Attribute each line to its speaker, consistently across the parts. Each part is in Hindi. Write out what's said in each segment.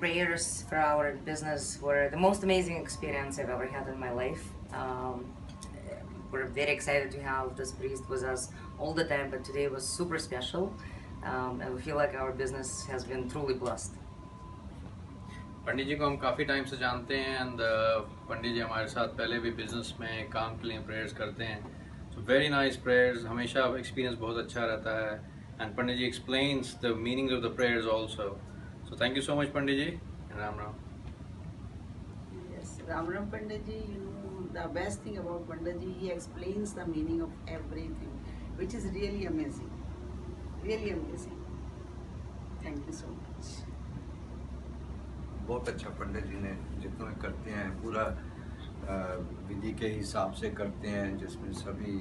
Speaker 1: prayers for our business were the most amazing experience I've ever had in my life. We're very excited to have this priest with us all the time, but today was super special, and we feel like our business has been truly blessed.
Speaker 2: पंडित जी को हम काफ़ी टाइम से जानते हैं एंड पंडित जी हमारे साथ पहले भी बिजनेस में काम के लिए प्रेयर्स करते हैं, सो वेरी नाइस प्रेयर्स, हमेशा एक्सपीरियंस बहुत अच्छा रहता है and Pandit ji explains the meaning of the prayers also, so thank you so much Pandit ji and Ram Ram.
Speaker 3: Yes, Ram Ram Pandit ji, the best thing about Pandit ji, he explains the meaning of everything, which is really amazing. Really amazing. Thank you so much.
Speaker 4: बहुत अच्छा पंडित जी ने जितना करते हैं पूरा विधि के हिसाब से करते हैं, जिसमें सभी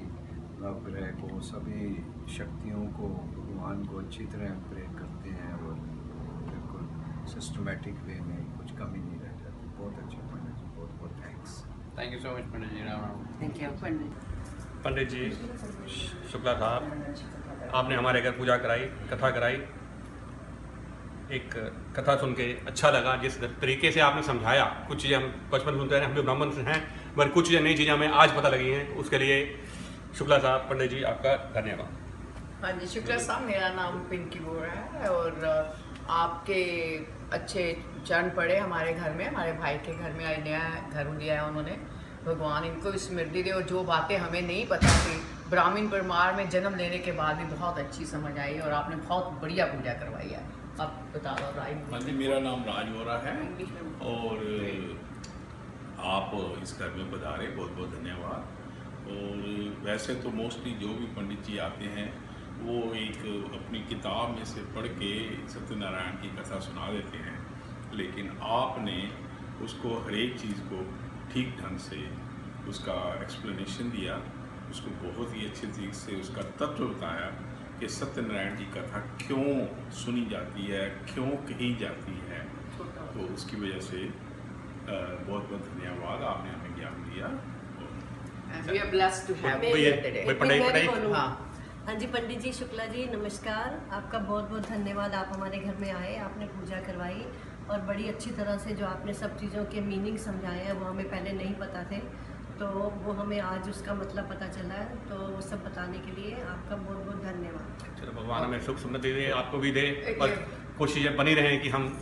Speaker 4: नवग्रह को, सभी शक्तियों को, भगवान को अच्छी तरह प्रेयर करते हैं और बिल्कुल सिस्टमेटिक वे में कुछ कमी नहीं रह जाती. बहुत अच्छा पंडित जी, बहुत बहुत thanks.
Speaker 2: Thank you so much Pandit ji. Ram Ram.
Speaker 1: Thank you.
Speaker 5: Pandit ji Shukla sahab, आपने हमारे घर पूजा कराई, कथा कराई. एक कथा सुन के अच्छा लगा, जिस तरीके से आपने समझाया. कुछ चीज़ें हम बचपन सुनते हैं, हम भी ब्राह्मण से हैं, पर कुछ चीज़ें नई चीज़ें हमें आज पता लगी हैं. उसके लिए शुक्ला साहब, पंडित जी आपका धन्यवाद.
Speaker 6: हाँ जी, शुक्ला साहब, मेरा नाम पिंकी बोरा है और आपके अच्छे चरण पड़े हमारे घर में, हमारे भाई के घर में नया घर दिया है उन्होंने. भगवान इनको स्मृति दे और जो बातें हमें नहीं पता थी ब्राह्मण परिवार में जन्म लेने के बाद भी बहुत अच्छी समझ आई और आपने बहुत बढ़िया पूजा करवाई है. आप बता दो.
Speaker 7: हाँ जी, मेरा नाम राज बोरा है और आप इस घर में पधारे, बहुत बहुत धन्यवाद. और वैसे तो मोस्टली जो भी पंडित जी आते हैं वो एक अपनी किताब में से पढ़ के सत्यनारायण की कथा सुना देते हैं, लेकिन आपने उसको हर एक चीज़ को ठीक ढंग से उसका एक्सप्लेनेशन दिया, उसको बहुत ही अच्छे तरीके से उसका तत्व बताया कि सत्यनारायण की कथा क्यों सुनी जाती है, क्यों कही जाती है. तो उसकी वजह से बहुत बहुत धन्यवाद, आपने हमें ज्ञान दिया.
Speaker 6: We are blessed to have you here today.
Speaker 8: हाँ जी, पंडित जी शुक्ला जी नमस्कार. आपका बहुत बहुत धन्यवाद. आप हमारे घर में आए, आपने पूजा करवाई और बड़ी अच्छी तरह से जो आपने सब चीज़ों के मीनिंग समझाए हैं वो हमें पहले नहीं पता थे, तो वो हमें आज उसका मतलब पता चला है. तो वो सब बताने के लिए आपका बहुत बहुत धन्यवाद.
Speaker 5: चलो, भगवान हमें सुख समृद्धि दे, आपको भी दे और कोशिशें बनी रहें कि हम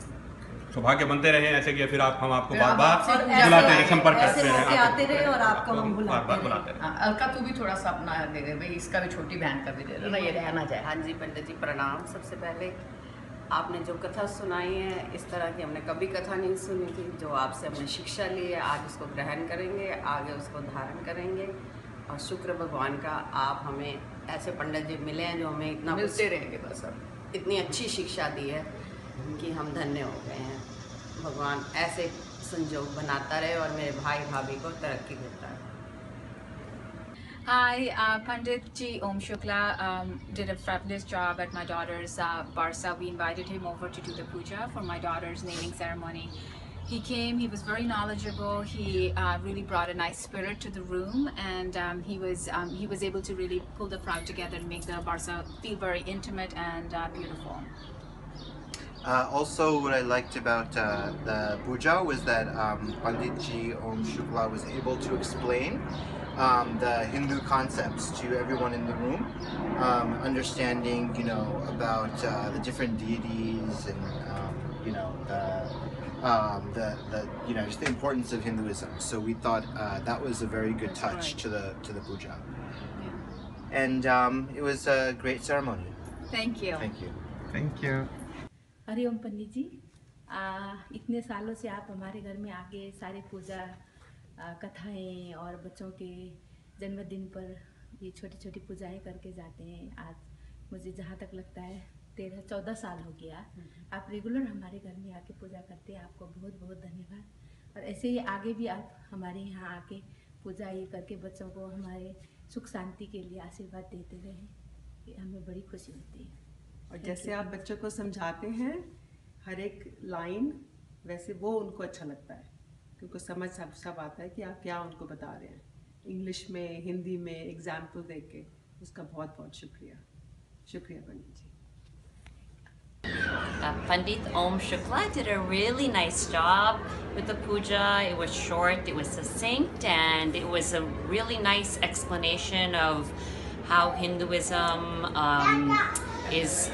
Speaker 5: सौभाग्य बनते रहें ऐसे कि फिर हम आपको बार बार बुलाते रहें, संपर्क करते रहें,
Speaker 8: आते रहे और आपको हम बुलाते
Speaker 5: रहें.
Speaker 6: अलका, तू भी थोड़ा सा अपना दे दे भाई, इसका भी छोटी बहन का भी दे दे ना, ये रहना चाहे.
Speaker 9: हाँ जी पंडित जी प्रणाम. सबसे पहले आपने जो कथा सुनाई है, इस तरह की हमने कभी कथा नहीं सुनी थी. जो आपसे हमने शिक्षा ली है, आज उसको ग्रहण करेंगे, आगे उसको धारण करेंगे. और शुक्र भगवान का आप हमें ऐसे पंडित जी मिले हैं जो हमें इतना
Speaker 6: मिलते रहेंगे बस. अब
Speaker 9: इतनी अच्छी शिक्षा दी है कि हम धन्य हो गए हैं. भगवान ऐसे संजोग बनाता रहे और मेरे भाई भाभी को तरक्की देता रहे.
Speaker 10: Hi, Pandit Ji Om Shukla did a fabulous job at my daughter's Barsa. We invited him over to do the puja for my daughter's naming ceremony. He came, he was very knowledgeable, he really brought a nice spirit to the room, and he was able to really pull the crowd together and make the Barsa feel very intimate and beautiful.
Speaker 11: Also, what I liked about the puja was that Pandit Ji Om Shukla was able to explain the Hindu concepts to everyone in the room, understanding, about the different deities and, just the importance of Hinduism. So we thought that was a very good touch to the puja, and it was a great ceremony.
Speaker 10: Thank you.
Speaker 11: Thank you.
Speaker 4: Thank you.
Speaker 12: Hariom पंडित जी, इतने सालों से आप हमारे घर में आके सारी पूजा कथाएं और बच्चों के जन्मदिन पर ये छोटी छोटी पूजाएं करके जाते हैं. आज मुझे जहाँ तक लगता है 13-14 साल हो गया आप रेगुलर हमारे घर में आके पूजा करते हैं. आपको बहुत बहुत धन्यवाद. और ऐसे ही आगे भी आप हमारे यहाँ आके पूजा ये करके बच्चों को हमारे सुख शांति के लिए आशीर्वाद देते रहें, कि हमें बड़ी खुशी होती है.
Speaker 3: और जैसे आप बच्चों को समझाते हैं हर एक लाइन, वैसे वो उनको अच्छा लगता है, क्योंकि समझ सब आता है कि आप क्या उनको बता रहे हैं. इंग्लिश में, हिंदी में एग्जाम्पल दे के उसका बहुत बहुत शुक्रिया. शुक्रिया पंडित जी.
Speaker 13: Pandit Om Shukla did a really nice job with the puja. It was short, it was succinct, and it was a really nice explanation of how Hinduism is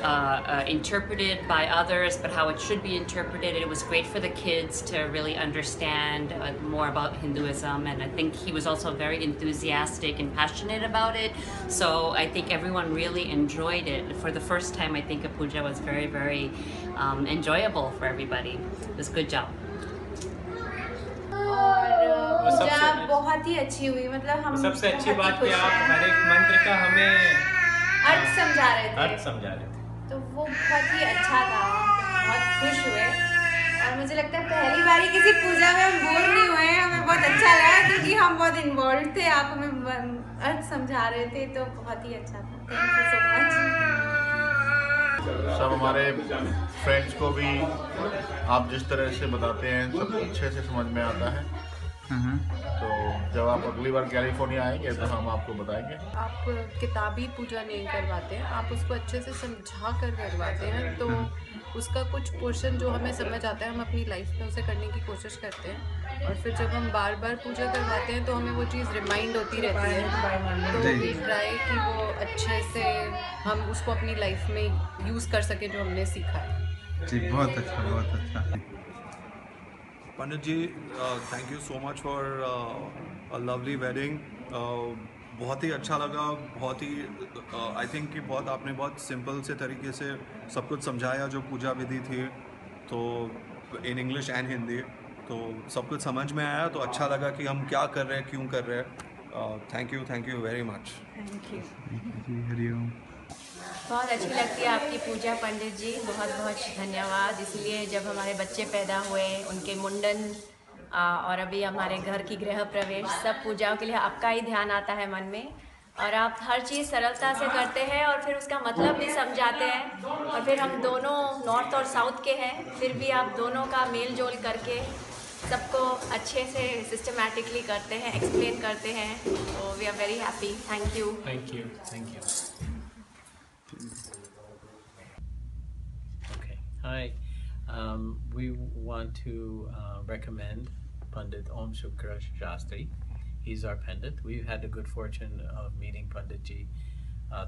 Speaker 13: interpreted by others, but how it should be interpreted. It was great for the kids to really understand more about Hinduism, and I think he was also very enthusiastic and passionate about it. So I think everyone really enjoyed it. For the first time, I think a puja was very, very enjoyable for everybody. It was a good job.
Speaker 14: और पूजा बहुत ही अच्छी हुई, मतलब हम सबसे अच्छी बात कि आप हर एक मंत्र का हमें अर्थ समझा रहे थे, तो वो बहुत ही अच्छा था, बहुत खुश हुए। और मुझे लगता है पहली बारी किसी पूजा में हम बोर नहीं हुए, हमें बहुत अच्छा लगा क्योंकि हम बहुत इन्वॉल्व थे, आप हमें अर्थ समझा रहे थे, तो बहुत ही अच्छा था। Thank you so much.
Speaker 15: सब हमारे फ्रेंड्स को भी आप जिस तरह से बताते हैं सब अच्छे से समझ में आता है। तो जब आप अगली बार कैलिफोर्निया आएंगे तो हम आपको बताएंगे।
Speaker 16: आप किताबी पूजा नहीं करवाते हैं, आप उसको अच्छे से समझा कर करवाते हैं, तो उसका कुछ पोर्शन जो हमें समझ आता है हम अपनी लाइफ में उसे करने की कोशिश करते हैं, और फिर जब हम बार बार पूजा करवाते हैं तो हमें वो चीज़ रिमाइंड होती रहती है, तो वी ट्राई कि वो अच्छे से हम उसको अपनी लाइफ में यूज़ कर सकें जो हमने सीखा है।
Speaker 17: जी बहुत अच्छा, बहुत अच्छा।
Speaker 18: Pandit ji, thank you so much for a lovely wedding. बहुत ही अच्छा लगा, बहुत ही आई थिंक कि आपने बहुत सिंपल से तरीके से सब कुछ समझाया जो पूजा विधि थी, तो इन इंग्लिश एंड हिंदी, तो सब कुछ समझ में आया, तो अच्छा लगा कि हम क्या कर रहे हैं, क्यों कर रहे हैं। Thank you very much.
Speaker 16: Thank you
Speaker 17: ji, हरिओम।
Speaker 8: बहुत अच्छी लगती है आपकी पूजा पंडित जी, बहुत बहुत धन्यवाद। इसलिए जब हमारे बच्चे पैदा हुए, उनके मुंडन और अभी हमारे घर की गृह प्रवेश, सब पूजाओं के लिए आपका ही ध्यान आता है मन में, और आप हर चीज़ सरलता से करते हैं और फिर उसका मतलब भी समझाते हैं। और फिर हम दोनों नॉर्थ और साउथ के हैं, फिर भी आप दोनों का मेल जोल करके सबको अच्छे से सिस्टमैटिकली करते हैं, एक्सप्लेन करते हैं, तो we are very happy. Thank you.
Speaker 2: Thank you, thank you. Okay, hi. We want to recommend Pandit Om Shukla Shastri. He's our Pandit. We've had the good fortune of meeting Pandit Ji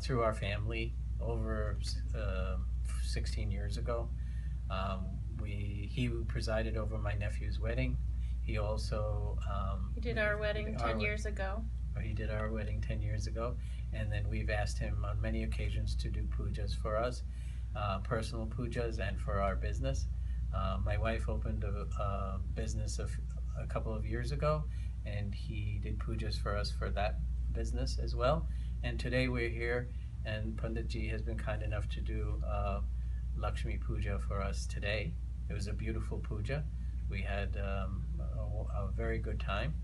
Speaker 2: through our family over 16 years ago. He presided over my nephew's wedding. He also
Speaker 10: he did our wedding 10 years ago.
Speaker 2: He did our wedding 10 years ago, and then we've asked him on many occasions to do pujas for us, personal pujas, and for our business. My wife opened a business a couple of years ago, and he did pujas for us for that business as well. And today we're here, and Pandit Ji has been kind enough to do Lakshmi Puja for us today. It was a beautiful puja. We had a very good time.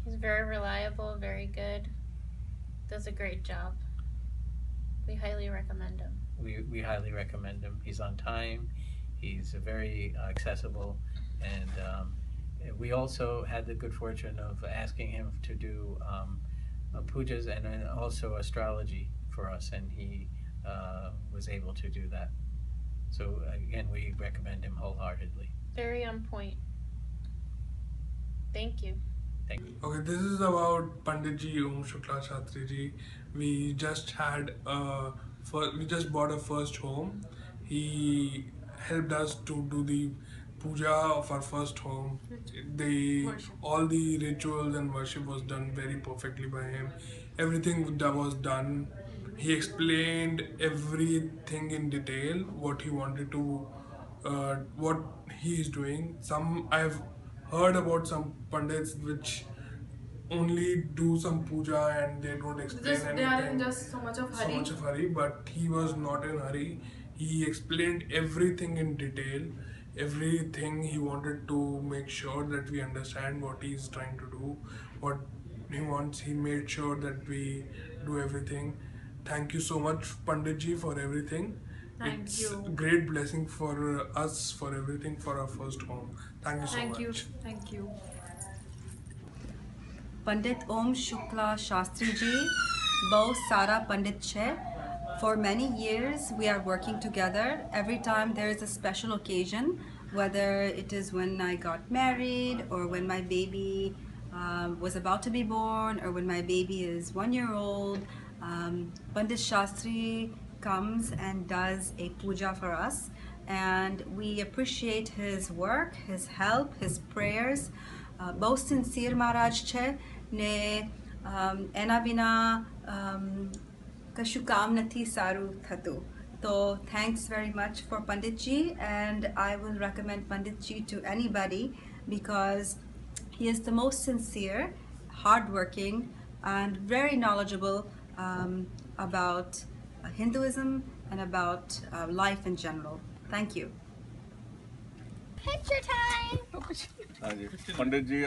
Speaker 10: He's very reliable, very good, does a great job. We highly recommend him.
Speaker 2: We highly recommend him. He's on time, he's very accessible, and we also had the good fortune of asking him to do pujas and then also astrology for us, and he was able to do that. So again, we recommend him wholeheartedly.
Speaker 10: Very on point. Thank you.
Speaker 19: Okay, this is about Pandit Ji Om Shukla Shastri Ji. We just bought a first home. He helped us to do the puja of our first home. All the rituals and worship was done very perfectly by him. Everything that was done, he explained everything in detail, what he wanted to, what he is doing. I've heard about some pandits which only do some puja and they don't explain anything.
Speaker 16: They are in just so much of hurry.
Speaker 19: But he was not in hurry. He explained everything in detail, everything. He wanted to make sure that we understand what he is trying to do, what he wants. He made sure that we do everything. Thank you so much, Pandit Ji, for everything. It's a great blessing for us, for everything, for our first home. Thank you so much.
Speaker 16: Thank you.
Speaker 20: पंडित ओम शुक्ला शास्त्री जी बहुत सारा पंडित है, For many years, we are working together. Every time there is a special occasion, whether it is when I got married or when my baby was about to be born or when my baby is 1 year old, Pandit Shastri comes and does a puja for us. And we appreciate his work, his help, his prayers. बहुत sincere Maharaj छे ने એના વિના કશું કામ નથી સારું થતું. So thanks very much for Pandit Ji, and I will recommend Pandit Ji to anybody because he is the most sincere, hardworking, and very knowledgeable about Hinduism and about life in general. Thank you.
Speaker 14: Picture time.
Speaker 21: हाँ जी, पंडित जी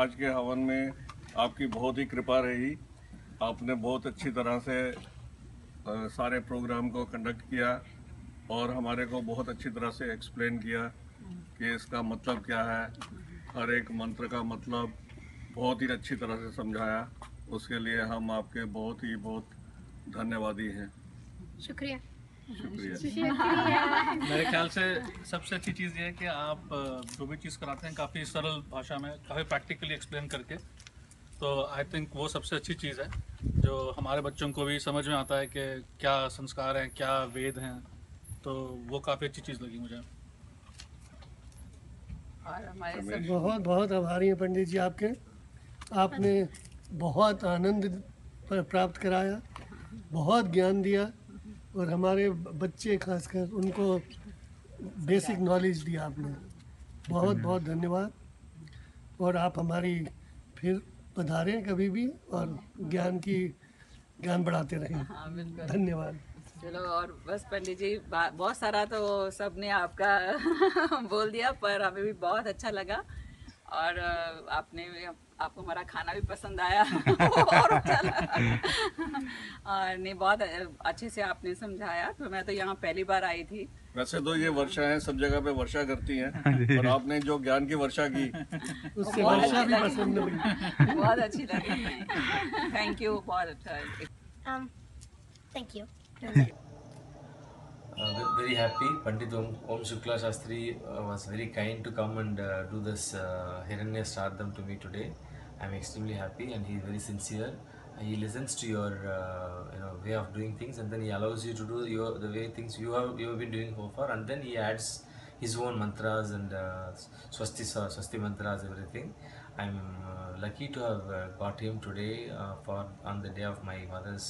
Speaker 21: आज के हवन में आपकी बहुत ही कृपा रही. आपने बहुत अच्छी तरह से सारे प्रोग्राम को कंडक्ट किया और हमारे को बहुत अच्छी तरह से एक्सप्लेन किया कि इसका मतलब क्या है. हर एक मंत्र का मतलब बहुत ही अच्छी तरह से समझाया. उसके लिए हम आपके बहुत धन्यवादी हैं.
Speaker 14: शुक्रिया.
Speaker 22: मेरे ख्याल से सबसे अच्छी चीज़ ये है कि आप जो भी चीज़ कराते हैं काफ़ी सरल भाषा में, काफ़ी प्रैक्टिकली एक्सप्लेन करके. तो आई थिंक वो सबसे अच्छी चीज़ है जो हमारे बच्चों को भी समझ में आता है कि क्या संस्कार हैं, क्या वेद हैं. तो वो काफ़ी अच्छी चीज़ लगी मुझे.
Speaker 23: बहुत आभारी हैं पंडित जी आपके. आपने बहुत आनंद प्राप्त कराया, बहुत ज्ञान दिया और हमारे बच्चे खासकर उनको बेसिक नॉलेज दिया आपने. बहुत धन्यवाद. और आप हमारी फिर पधारें कभी भी और ज्ञान बढ़ाते रहें.
Speaker 24: हाँ बिल्कुल.
Speaker 23: धन्यवाद.
Speaker 24: चलो और बस पंडित जी बहुत सारा तो सबने आपका बोल दिया, पर हमें भी बहुत अच्छा लगा और आपको हमारा खाना भी पसंद आया और अच्छा लगा. और नहीं बहुत अच्छे से आपने समझाया. तो मैं तो यहाँ पहली बार आई थी.
Speaker 21: वैसे तो ये वर्षा है, सब जगह पे वर्षा करती हैं और आपने जो ज्ञान की वर्षा की
Speaker 23: उससे वर्षा भी पसंद हुई.
Speaker 24: बहुत अच्छी लगी. Thank you. बहुत अच्छा.
Speaker 14: Thank you.
Speaker 25: Very happy. Pandit Om Shukla Shastri was very kind to come and do this Hiranya Shraddham to me today. I'm extremely happy, and he's very sincere. He listens to your way of doing things, and then he allows you to do the way things you have been doing so far, and then he adds his own mantras and swasti mantras, everything. I'm lucky to have got him today on the day of my mother's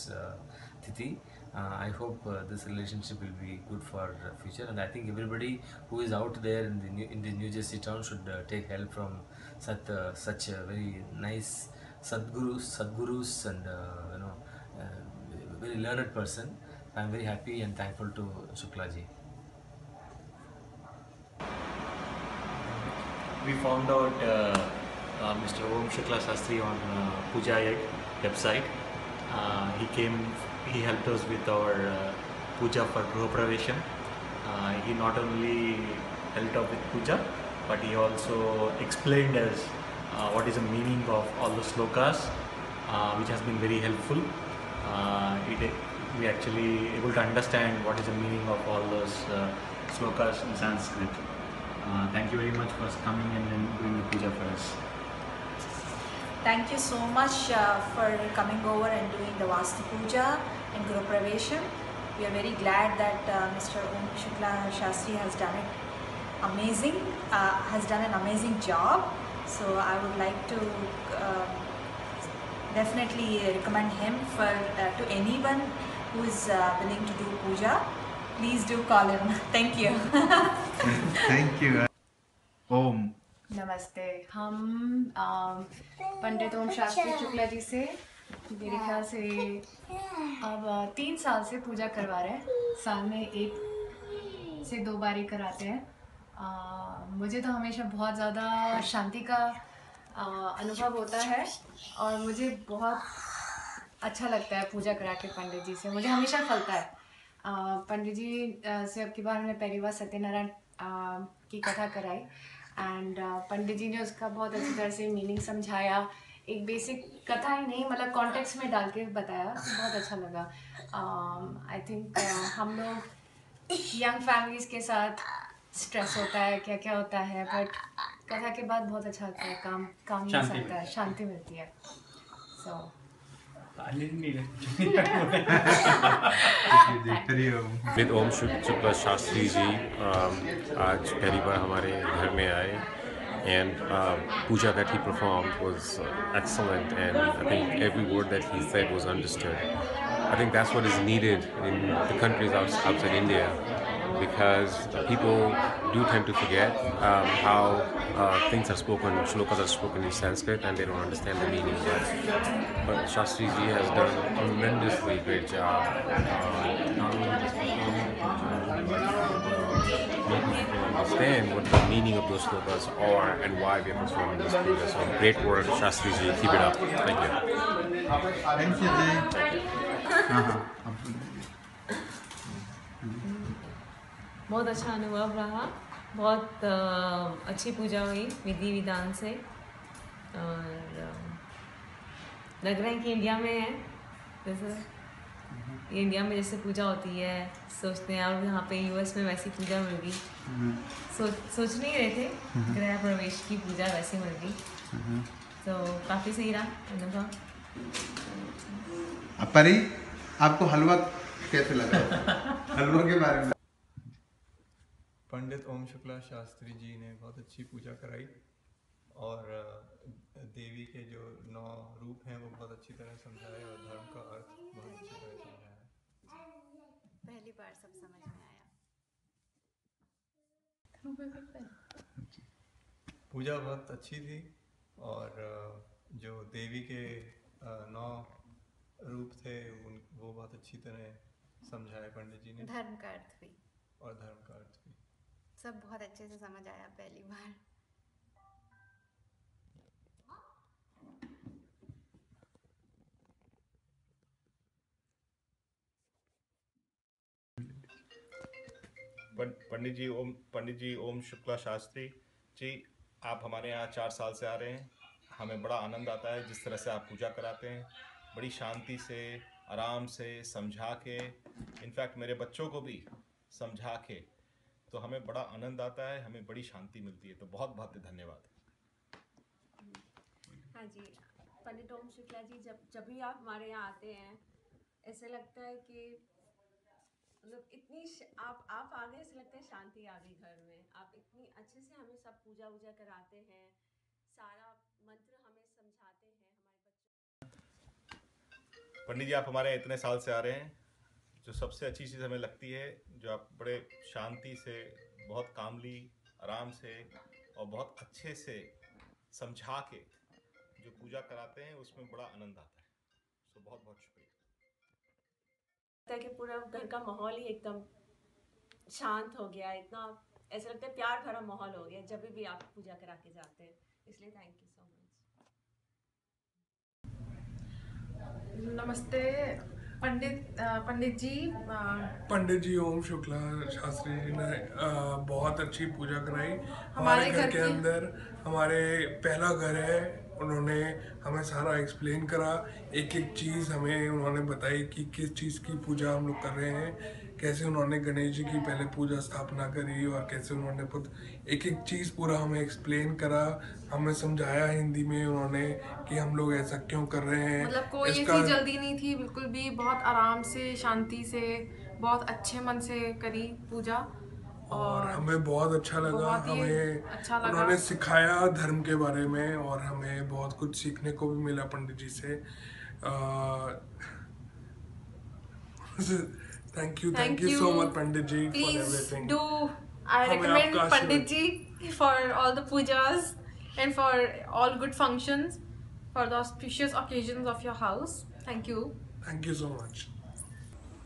Speaker 25: Tithi. I hope this relationship will be good for future, and I think everybody who is out there in the New Jersey town should take help from such a very nice Sadgurus and very learned person. I'm very happy and thankful to Shukla ji.
Speaker 26: We found out Mr. Om Shukla Shastri on Puja website. He helped us with our puja for Gruha Pravesham. He not only helped out with puja, but he also explained us what is the meaning of all the slokas, which has been very helpful. We actually able to understand what is the meaning of all those slokas in Sanskrit. Thank you very much for coming and doing the puja for us.
Speaker 27: Thank you so much for coming over and doing the Vastu Puja and Guru Pravesham. We are very glad that Mr. Om Shukla Shastri has done an amazing job. So I would like to definitely recommend him to anyone who is willing to do puja. Please do call him. Thank you.
Speaker 11: Thank you. Om.
Speaker 28: नमस्ते. हम पंडित ओम शास्त्री शुक्ला जी से मेरे ख्याल से अब 3 साल से पूजा करवा रहे हैं. साल में 1 से 2 बार ही कराते हैं. मुझे तो हमेशा बहुत ज़्यादा शांति का अनुभव होता है और मुझे बहुत अच्छा लगता है पूजा करा के पंडित जी से. मुझे हमेशा फलता है. पंडित जी से अब की बार हमने पहली बार सत्यनारायण की कथा कराई एंड पंडित जी ने उसका बहुत अच्छी तरह से मीनिंग समझाया, एक बेसिक कथा ही नहीं मतलब कॉन्टेक्स्ट में डाल के बताया, बहुत अच्छा लगा। आई थिंक हम लोग यंग फैमिलीज के साथ स्ट्रेस होता है, क्या क्या होता है, बट कथा के बाद बहुत अच्छा लगता है, काम मिल सकता है, शांति मिलती है। सो
Speaker 1: विद ओम शुक्ला शास्त्री जी आज पहली बार हमारे घर में आए and puja that he performed was excellent, and I think every word that he said was understood. I think that's what is needed in the countries outside India, because people do tend to forget how things are spoken, shlokas are spoken in Sanskrit, and they don't understand the meaning. But Shastri ji has done a tremendously great job, not only just making people understand what the meaning of those shlokas are and why we are performing this puja. So great work, Shastri ji. Keep it up. Thank you.
Speaker 17: Thank you ji.
Speaker 3: बहुत अच्छा अनुभव रहा, बहुत अच्छी पूजा हुई विधि विधान से, और लग रहा है कि इंडिया में है, जैसे इंडिया में जैसे पूजा होती है सोचते हैं, और यहाँ पे यूएस में वैसी पूजा मिल गई, सोच नहीं रहे थे गृह प्रवेश की पूजा वैसी मिल गई, तो काफ़ी सही रहा अनुभव।
Speaker 17: परी, आपको हलवा कैसे लगा? हलवा के बारे में।
Speaker 18: पंडित ओम शुक्ला शास्त्री जी ने बहुत अच्छी पूजा कराई, और देवी के जो 9 रूप हैं वो बहुत अच्छी तरह समझाए, और धर्म का अर्थ बहुत अच्छी तरह समझाया।
Speaker 28: पहली बार सब समझ में आया।
Speaker 18: पूजा बहुत अच्छी थी, और जो देवी के 9 रूप थे वो बहुत अच्छी तरह समझाए पंडित जी ने।
Speaker 28: धर्म का अर्थ भी,
Speaker 18: और धर्म का अर्थ भी
Speaker 28: सब बहुत अच्छे से समझ आया पहली बार।
Speaker 4: पंडित जी ओम शुक्ला शास्त्री जी, आप हमारे यहाँ 4 साल से आ रहे हैं। हमें बड़ा आनंद आता है जिस तरह से आप पूजा कराते हैं, बड़ी शांति से, आराम से समझा के, इनफैक्ट मेरे बच्चों को भी समझा के, तो हमें बड़ा आनंद आता है, हमें बड़ी शांति मिलती है, तो बहुत बहुत धन्यवाद।
Speaker 8: हाँ जी, पंडित ओम शुक्ला जी, जब भी आप हमारे यहाँ आते हैं ऐसे लगता है कि मतलब इतनी आप आ गए, ऐसे लगता है शांति आ गई घर में। आप इतनी अच्छे से हमें सब पूजा वूजा कराते हैं, सारा मंत्र हमें समझाते हैं हमारे बच्चों।
Speaker 4: पंडित जी, आप हमारे यहाँ इतने साल से आ रहे हैं, जो सबसे अच्छी चीज़ हमें लगती है, जो आप बड़े शांति से, बहुत कामली, आराम से और बहुत अच्छे से समझा के जो पूजा कराते हैं, उसमें बड़ा आनंद आता है। तो बहुत बहुत शुक्रिया।
Speaker 8: कि पूरा घर का माहौल ही एकदम शांत हो गया, इतना ऐसा लगता है प्यार भरा माहौल हो गया जब भी आप पूजा करा के जाते हैं, इसलिए थैंक यू सो मच।
Speaker 28: नमस्ते पंडित जी
Speaker 19: ओम शुक्ला शास्त्री जी ने बहुत अच्छी पूजा कराई हमारे घर के अंदर। हमारे पहला घर है, उन्होंने हमें सारा एक्सप्लेन करा, एक एक चीज़ हमें उन्होंने बताई कि किस चीज़ की पूजा हम लोग कर रहे हैं, कैसे उन्होंने गणेश जी की पहले पूजा स्थापना करी, और कैसे उन्होंने एक एक चीज़ पूरा हमें एक्सप्लेन करा, हमें समझाया हिंदी में उन्होंने कि हम लोग ऐसा क्यों कर रहे हैं।
Speaker 28: मतलब कोई ऐसी जल्दी नहीं थी, बिल्कुल भी बहुत आराम से, शांति से, बहुत अच्छे मन से करी पूजा,
Speaker 19: और हमें बहुत अच्छा लगा। हमें
Speaker 28: अच्छा लगा।
Speaker 19: उन्होंने सिखाया धर्म के बारे में, और हमें बहुत कुछ सीखने को भी मिला पंडित जी से। Thank you so much Pandit ji for everything.
Speaker 28: I recommend Pandit ji for all the pujas and for all good functions, for the auspicious occasions of your house. Thank you.
Speaker 19: Thank you so much.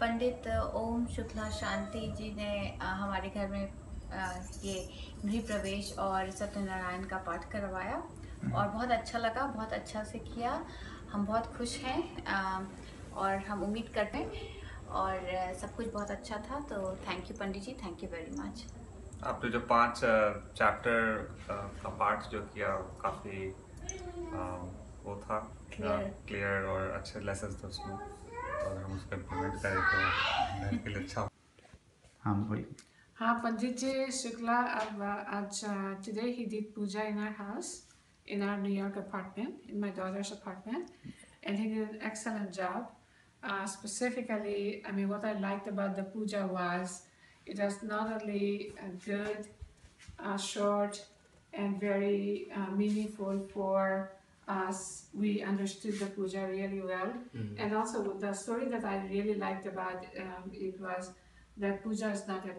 Speaker 5: पंडित ओम शुक्ला शांति जी ने हमारे घर में ये गृह प्रवेश और सत्यनारायण का पाठ करवाया, और बहुत अच्छा लगा, बहुत अच्छा से किया। हम बहुत खुश हैं, और हम उम्मीद करते हैं, और सब कुछ बहुत अच्छा था। तो thank you Pandit ji, thank you very much.
Speaker 6: आपने जो 5 चैप्टर का पाठ जो किया काफ़ी वो था,
Speaker 2: क्लियर और अच्छे लेसन थे उसमें, और हम उसको इम्प्लीमेंट करें तो घर के लिए अच्छा।
Speaker 6: हाँ बोलिए।
Speaker 28: हाँ, Pandit Ji Shukla, today he did puja in our house, in our New York apartment, in my daughter's apartment, and he did an excellent job. Specifically, I mean, what I liked about the puja was it was not only good, short, and very meaningful for us. We understood the puja really well, and also the story that I really liked about it was that puja is not a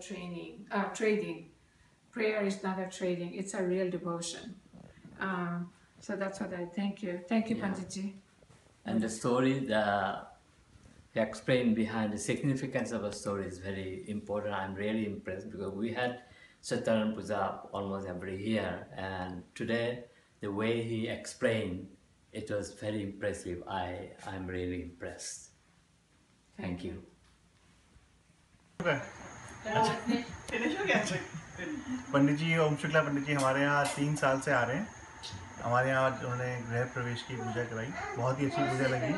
Speaker 28: trading. Prayer is not a trading. It's a real devotion. So that's what I thank you. Thank you, Pandit Ji.
Speaker 7: And the story, the explain behind the significance of the story is very important. I'm really impressed because we had Satyanan Puja almost every year, and today the way he explained it was very impressive. I'm really impressed. Thank you.
Speaker 4: Pandit जी ओम शुक्ला पंडित जी हमारे यहाँ 3 साल से आ रहे हैं। हमारे यहाँ उन्होंने गृह प्रवेश की पूजा कराई, बहुत ही अच्छी पूजा लगी,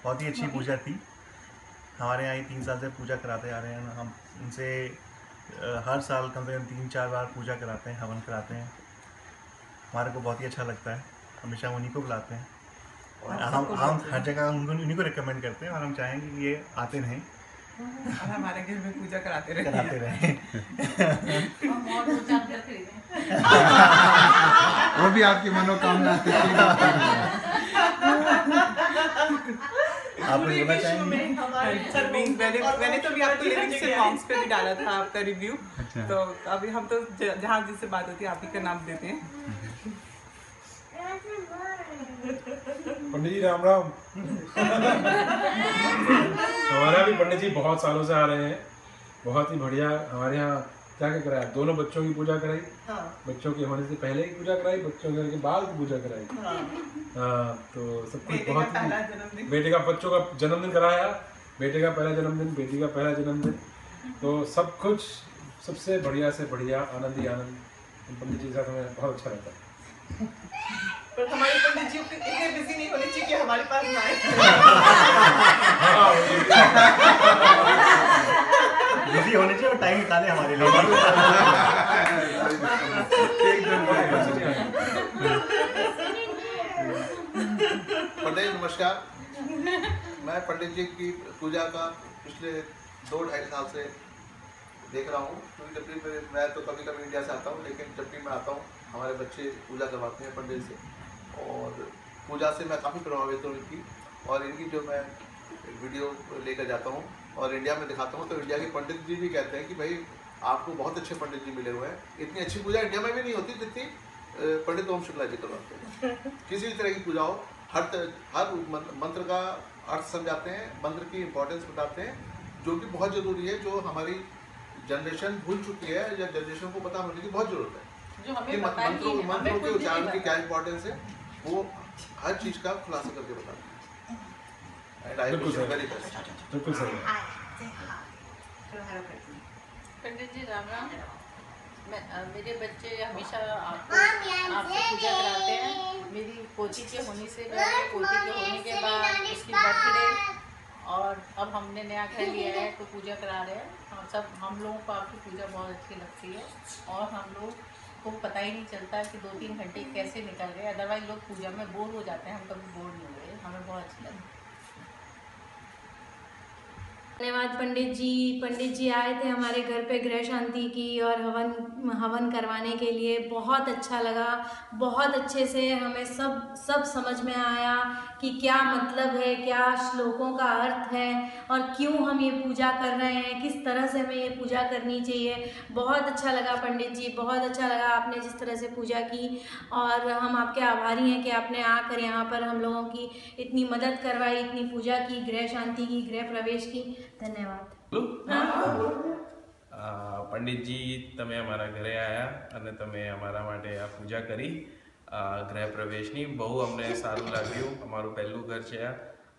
Speaker 4: बहुत ही अच्छी पूजा थी। हमारे यहाँ ये 3 साल से पूजा कराते आ रहे हैं। हम उनसे हर साल कम से कम 3-4 बार पूजा कराते हैं, हवन कराते हैं। हमारे को बहुत ही अच्छा लगता है, हमेशा उन्हीं को बुलाते हैं और हम हर जगह उन्हीं को रिकमेंड करते हैं और हम चाहेंगे कि ये आते रहें
Speaker 9: और हमारे घर में पूजा कराते रहें।
Speaker 17: वो भी आपकी मनोकामना से
Speaker 4: आप बोलना चाहेंगे?
Speaker 9: मैंने तो अभी आपको लिरिक्स से सॉन्ग्स पे भी डाला था आपका रिव्यू। तो अभी हम तो जहाँ जिससे बात होती है आप ही का नाम देते हैं।
Speaker 10: पंडित जी राम राम। हमारा भी पंडित जी बहुत सालों से आ रहे हैं, बहुत ही बढ़िया। हमारे यहाँ क्या क्या कराया, दोनों बच्चों की पूजा कराई, बच्चों के होने से पहले की पूजा कराई, बच्चों के बाद की पूजा कराई। हाँ, तो सब कुछ बहुत ही, बेटे का बच्चों का जन्मदिन कराया, बेटे का पहला जन्मदिन, बेटी का पहला जन्मदिन, तो सब कुछ सबसे बढ़िया से बढ़िया, आनंद ही आनंद। पंडित जी के साथ हमें बहुत अच्छा लगता है।
Speaker 9: पर हमारे पंडित जी इतने बिजी नहीं होने चाहिए कि हमारे पास ना आए।
Speaker 4: बिजी होने चाहिए और टाइम निकाले हमारे लिए।
Speaker 12: पंडित नमस्कार, मैं पंडित जी की पूजा का पिछले 2-2.5 साल से देख रहा हूँ। क्योंकि जब भी मैं तो कभी कभी इंडिया से आता हूँ, लेकिन जब भी मैं आता हूँ हमारे बच्चे पूजा करवाते हैं पंडित से, और पूजा से मैं काफ़ी प्रभावित हूँ इनकी। और इनकी जो मैं वीडियो लेकर जाता हूँ और इंडिया में दिखाता हूँ, तो इंडिया के पंडित जी भी कहते हैं कि भाई आपको बहुत अच्छे पंडित जी मिले हुए हैं। इतनी अच्छी पूजा इंडिया में भी नहीं होती जितनी पंडित ओम शुक्ला जी करवाते हैं। किसी भी तरह की पूजा हो, हर मंत्र का अर्थ समझाते हैं, मंत्र की इम्पोर्टेंस बताते हैं, जो कि बहुत ज़रूरी है, जो हमारी जनरेशन भूल चुकी है या जनरेशन को पता होने की बहुत ज़रूरत है कि मंत्रों के उच्चारण की क्या इम्पोर्टेंस है, वो हर चीज़ का खुलासा करके बताते हैं।
Speaker 10: बिल्कुल सही।
Speaker 13: पंडित जी राम राम। मेरे बच्चे हमेशा आपसे पूजा कराते हैं। मेरी पोती के होने से पहले, पोती के होने के बाद उसकी बर्थडे, और अब हमने नया घर लिया है तो पूजा करा रहे हैं। हम लोगों को आपकी पूजा बहुत अच्छी लगती है और हम लोग को पता ही नहीं चलता कि 2-3 घंटे कैसे निकल गए। अदरवाइज लोग पूजा में बोर हो जाते हैं, हम कभी बोर नहीं हुए, हमें बहुत अच्छा लगा।
Speaker 14: धन्यवाद पंडित जी आए थे हमारे घर पे गृह शांति की और हवन करवाने के लिए। बहुत अच्छा लगा, बहुत अच्छे से हमें सब समझ में आया कि क्या मतलब है, क्या श्लोकों का अर्थ है और क्यों हम ये पूजा कर रहे हैं, किस तरह से हमें ये पूजा करनी चाहिए। बहुत अच्छा लगा पंडित जी, बहुत अच्छा लगा आपने जिस तरह से पूजा की, और हम आपके आभारी हैं कि आपने आकर यहाँ पर हम लोगों की इतनी मदद करवाई, इतनी पूजा की, गृह शांति की, गृह प्रवेश की। धन्यवाद।
Speaker 15: પંડિતજી તમે અમારા ઘરે આવ્યા અને તમે અમારા માટે આ પૂજા કરી ગૃહ પ્રવેશની, બહુ અમને સારું લાગ્યું। અમારું પહેલું ઘર છે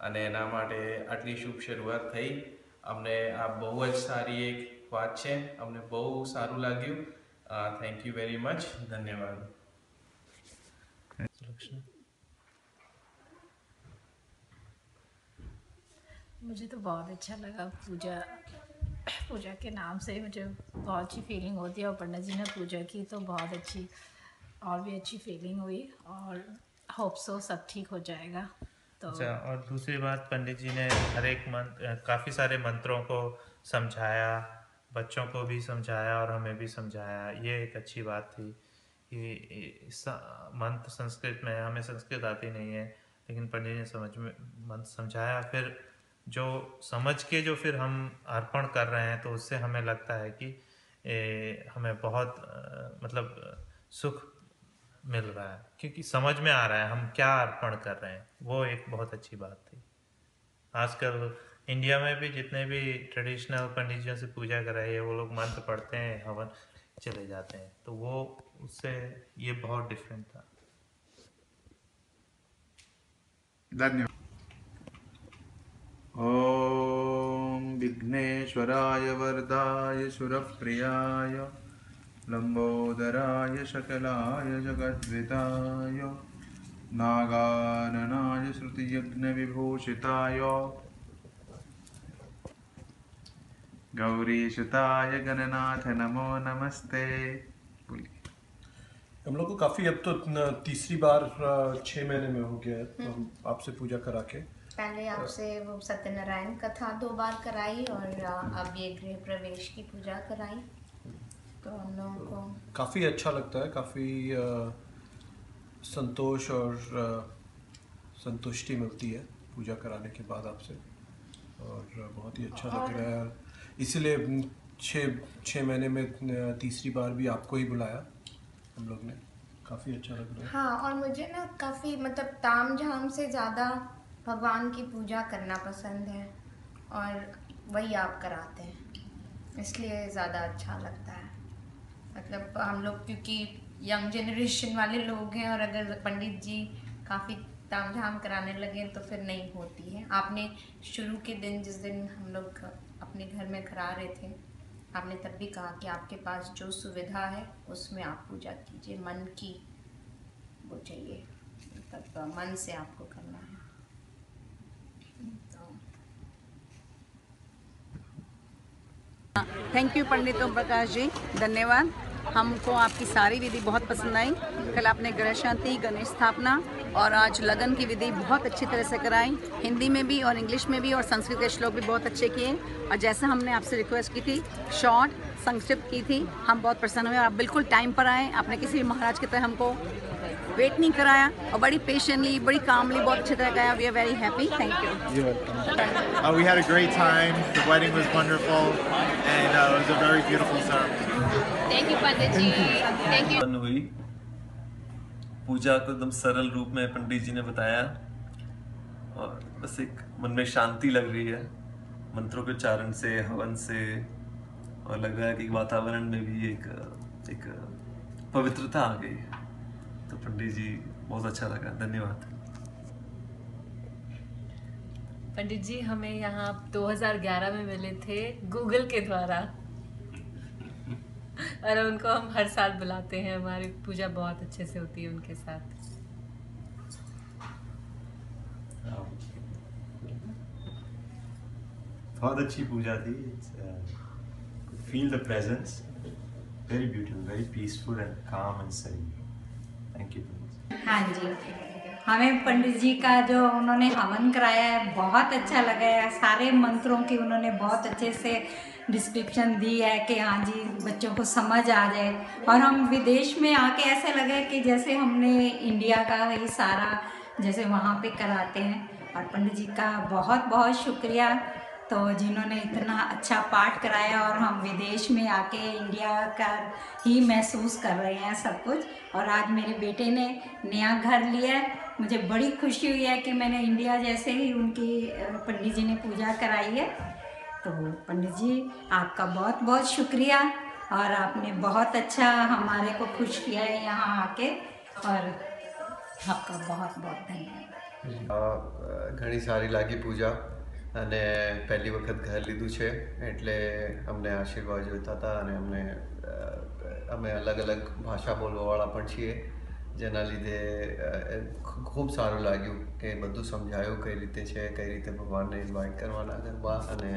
Speaker 15: અને એના માટે આટલી શુભ શરૂઆત થઈ, અમને આ બહુ જ સારી એક વાત છે, અમને બહુ સારું લાગ્યું। થેન્ક યુ વેરી મચ, ધન્યવાદ।
Speaker 28: मुझे तो बहुत अच्छा लगा पूजा के नाम से मुझे बहुत अच्छी फीलिंग होती है, और पंडित जी ने पूजा की तो बहुत अच्छी और भी अच्छी फीलिंग हुई, और होप सो सब ठीक हो जाएगा। तो
Speaker 6: अच्छा, और दूसरी बात, पंडित जी ने हर एक काफ़ी सारे मंत्रों को समझाया, बच्चों को भी समझाया और हमें भी समझाया। ये एक अच्छी बात थी कि मंत्र संस्कृत में, हमें संस्कृत आती नहीं है, लेकिन पंडित जी ने मंत्र समझाया। फिर जो समझ के जो फिर हम अर्पण कर रहे हैं, तो उससे हमें लगता है कि हमें बहुत मतलब सुख मिल रहा है, क्योंकि समझ में आ रहा है हम क्या अर्पण कर रहे हैं। वो एक बहुत अच्छी बात थी। आजकल इंडिया में भी जितने भी ट्रेडिशनल पंडितों से पूजा कराई है, वो लोग मंत्र पढ़ते हैं, हवन चले जाते हैं, तो वो उससे ये बहुत डिफरेंट था।
Speaker 17: धन्यवाद। ओम विघ्नेश्वराय वरदाय सुरप्रियाय लंबोदराय शकलाय जगद्विताय नागाननाय श्रुतियज्ञ विभूषिताय गौरीसुताय गणनाथ नमो नमस्ते।
Speaker 16: हम लोग को काफ़ी, अब तो तीसरी बार 6 महीने में हो गया है हम आपसे पूजा करा के।
Speaker 5: पहले आपसे वो सत्यनारायण कथा 2 बार कराई, और अब ये गृह प्रवेश की पूजा कराई, तो हम लोगों को
Speaker 16: काफ़ी अच्छा लगता है, काफ़ी संतोष और संतुष्टि मिलती है पूजा कराने के बाद आपसे, और बहुत ही अच्छा लग रहा है। इसीलिए 6 महीने में तीसरी बार भी आपको ही बुलाया हम लोग ने, काफ़ी अच्छा लग रहा है।
Speaker 5: हाँ, और मुझे ना काफ़ी मतलब ताम झाम से ज़्यादा भगवान की पूजा करना पसंद है, और वही आप कराते हैं, इसलिए ज़्यादा अच्छा लगता है। मतलब हम लोग क्योंकि यंग जनरेशन वाले लोग हैं, और अगर पंडित जी काफ़ी ताम झाम कराने लगे तो फिर नहीं होती है। आपने शुरू के दिन, जिस दिन हम लोग अपने घर में करा रहे थे, आपने तब भी कहा कि आपके पास जो सुविधा है उसमें आप पूजा कीजिए, मन की वो चाहिए, मतलब मन से आपको करना है।
Speaker 20: थैंक यू पंडित ओम प्रकाश जी, धन्यवाद। हमको आपकी सारी विधि बहुत पसंद आई। कल आपने ग्रह शांति, गणेश स्थापना और आज लगन की विधि बहुत अच्छी तरह से कराई, हिंदी में भी और इंग्लिश में भी, और संस्कृत के श्लोक भी बहुत अच्छे किए। और जैसा हमने आपसे रिक्वेस्ट की थी, शॉर्ट संक्षिप्त की थी, हम बहुत प्रसन्न हुए। आप बिल्कुल टाइम पर आए, आपने किसी भी महाराज की तरह हमको वेट नहीं कराया, और बड़ी पेशेंटली, बड़ी कामली, बहुत अच्छी तरह गया। We are very happy, thank you.
Speaker 21: We had a great time. The wedding was wonderful, and it was a very beautiful ceremony.
Speaker 28: Thank you Pandit ji, thank you.
Speaker 22: हुई पूजा को एकदम सरल रूप में पंडित जी ने बताया, और बस एक मन में शांति लग रही है मंत्रों के उच्चारण से, हवन से, और लग रहा है कि वातावरण में भी एक पवित्रता आ गई है। तो पंडित जी बहुत अच्छा लगा, धन्यवाद।
Speaker 3: पंडित जी हमें यहाँ 2011 में मिले थे गूगल के द्वारा, और उनको हम हर साल बुलाते हैं। हमारी पूजा बहुत अच्छे से होती है उनके साथ।
Speaker 26: बहुत अच्छी पूजा थी। Feel the presence, very beautiful, very peaceful and काम एंड सही। Thank you.
Speaker 27: हाँ जी, हमें पंडित जी का जो उन्होंने हवन कराया है बहुत अच्छा लगा है। सारे मंत्रों की उन्होंने बहुत अच्छे से डिस्क्रिप्शन दी है कि हाँ जी बच्चों को समझ आ जाए, और हम विदेश में आके ऐसे लगे कि जैसे हमने इंडिया का ही सारा जैसे वहाँ पे कराते हैं। और पंडित जी का बहुत बहुत शुक्रिया, तो जिन्होंने इतना अच्छा पाठ कराया, और हम विदेश में आके इंडिया का ही महसूस कर रहे हैं सब कुछ। और आज मेरे बेटे ने नया घर लिया है, मुझे बड़ी खुशी हुई है कि मैंने इंडिया जैसे ही उनकी पंडित जी ने पूजा कराई है। तो पंडित जी आपका बहुत बहुत शुक्रिया, और आपने बहुत अच्छा हमारे को खुश किया है यहाँ आके, और आपका बहुत बहुत धन्यवाद।
Speaker 23: घणी सारी लागी पूजा, અને પહેલી વખત ઘર લીધું છે એટલે અમને આશીર્વાદ જોઈતા હતા, અને અમે અલગ અલગ ભાષા બોલવાવાળા પણ છીએ, જેના લીધે ખૂબ સારું લાગ્યું કે બધું સમજાયું કઈ રીતે છે, કઈ રીતે ભગવાનને ઇન્વાઇટ કરવાના ગરબા અને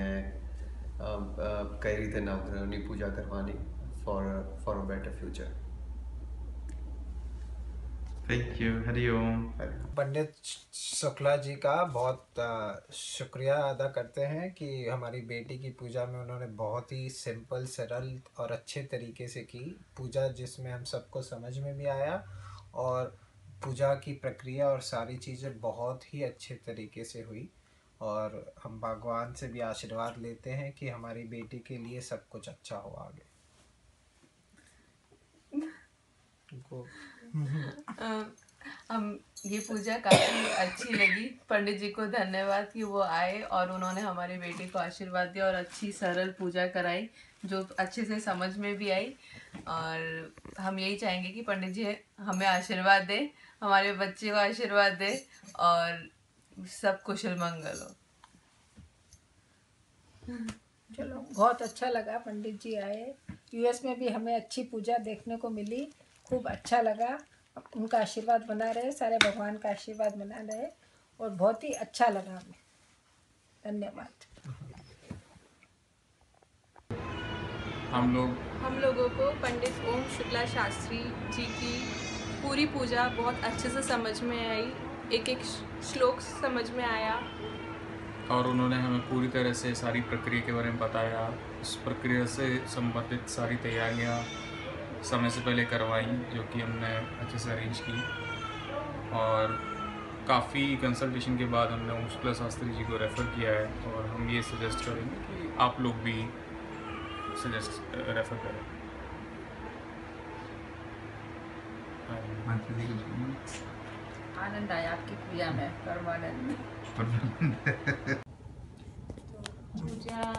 Speaker 23: કઈ રીતે નવગ્રહોની પૂજા કરવાની for a better future.
Speaker 1: Thank you. हरिओम.
Speaker 2: पंडित शुक्ला जी का बहुत शुक्रिया अदा करते हैं कि हमारी बेटी की पूजा में उन्होंने बहुत ही सिंपल, सरल और अच्छे तरीके से की पूजा, जिसमें हम सबको समझ में भी आया और पूजा की प्रक्रिया और सारी चीज़ें बहुत ही अच्छे तरीके से हुई. और हम भगवान से भी आशीर्वाद लेते हैं कि हमारी बेटी के लिए सब कुछ अच्छा हो आगे.
Speaker 3: हम ये पूजा काफ़ी अच्छी लगी. पंडित जी को धन्यवाद कि वो आए और उन्होंने हमारी बेटी को आशीर्वाद दिया और अच्छी सरल पूजा कराई जो अच्छे से समझ में भी आई. और हम यही चाहेंगे कि पंडित जी हमें आशीर्वाद दे, हमारे बच्चे को आशीर्वाद दे और सब कुशल मंगल हो.
Speaker 8: चलो, बहुत अच्छा लगा पंडित जी आए. यूएस में भी हमें अच्छी पूजा देखने को मिली, खूब अच्छा लगा. उनका आशीर्वाद बना रहे, सारे भगवान का आशीर्वाद बना रहे और बहुत ही अच्छा लगा हमें. धन्यवाद.
Speaker 11: हम लोगों को पंडित ओम शुक्ला शास्त्री जी की पूरी पूजा बहुत अच्छे से समझ में आई. एक एक श्लोक समझ में आया
Speaker 18: और उन्होंने हमें पूरी तरह से सारी प्रक्रिया के बारे में बताया. उस प्रक्रिया से संबंधित सारी तैयारियां समय से पहले करवाई जो कि हमने अच्छे से अरेंज की. और काफ़ी कंसल्टेशन के बाद हमने ओम शुक्ला शास्त्री जी को रेफ़र किया है और हम ये सजेस्ट करेंगे कि आप लोग भी रेफ़र करें.
Speaker 13: आनंद आया आपकी पूजा में, परमानंद.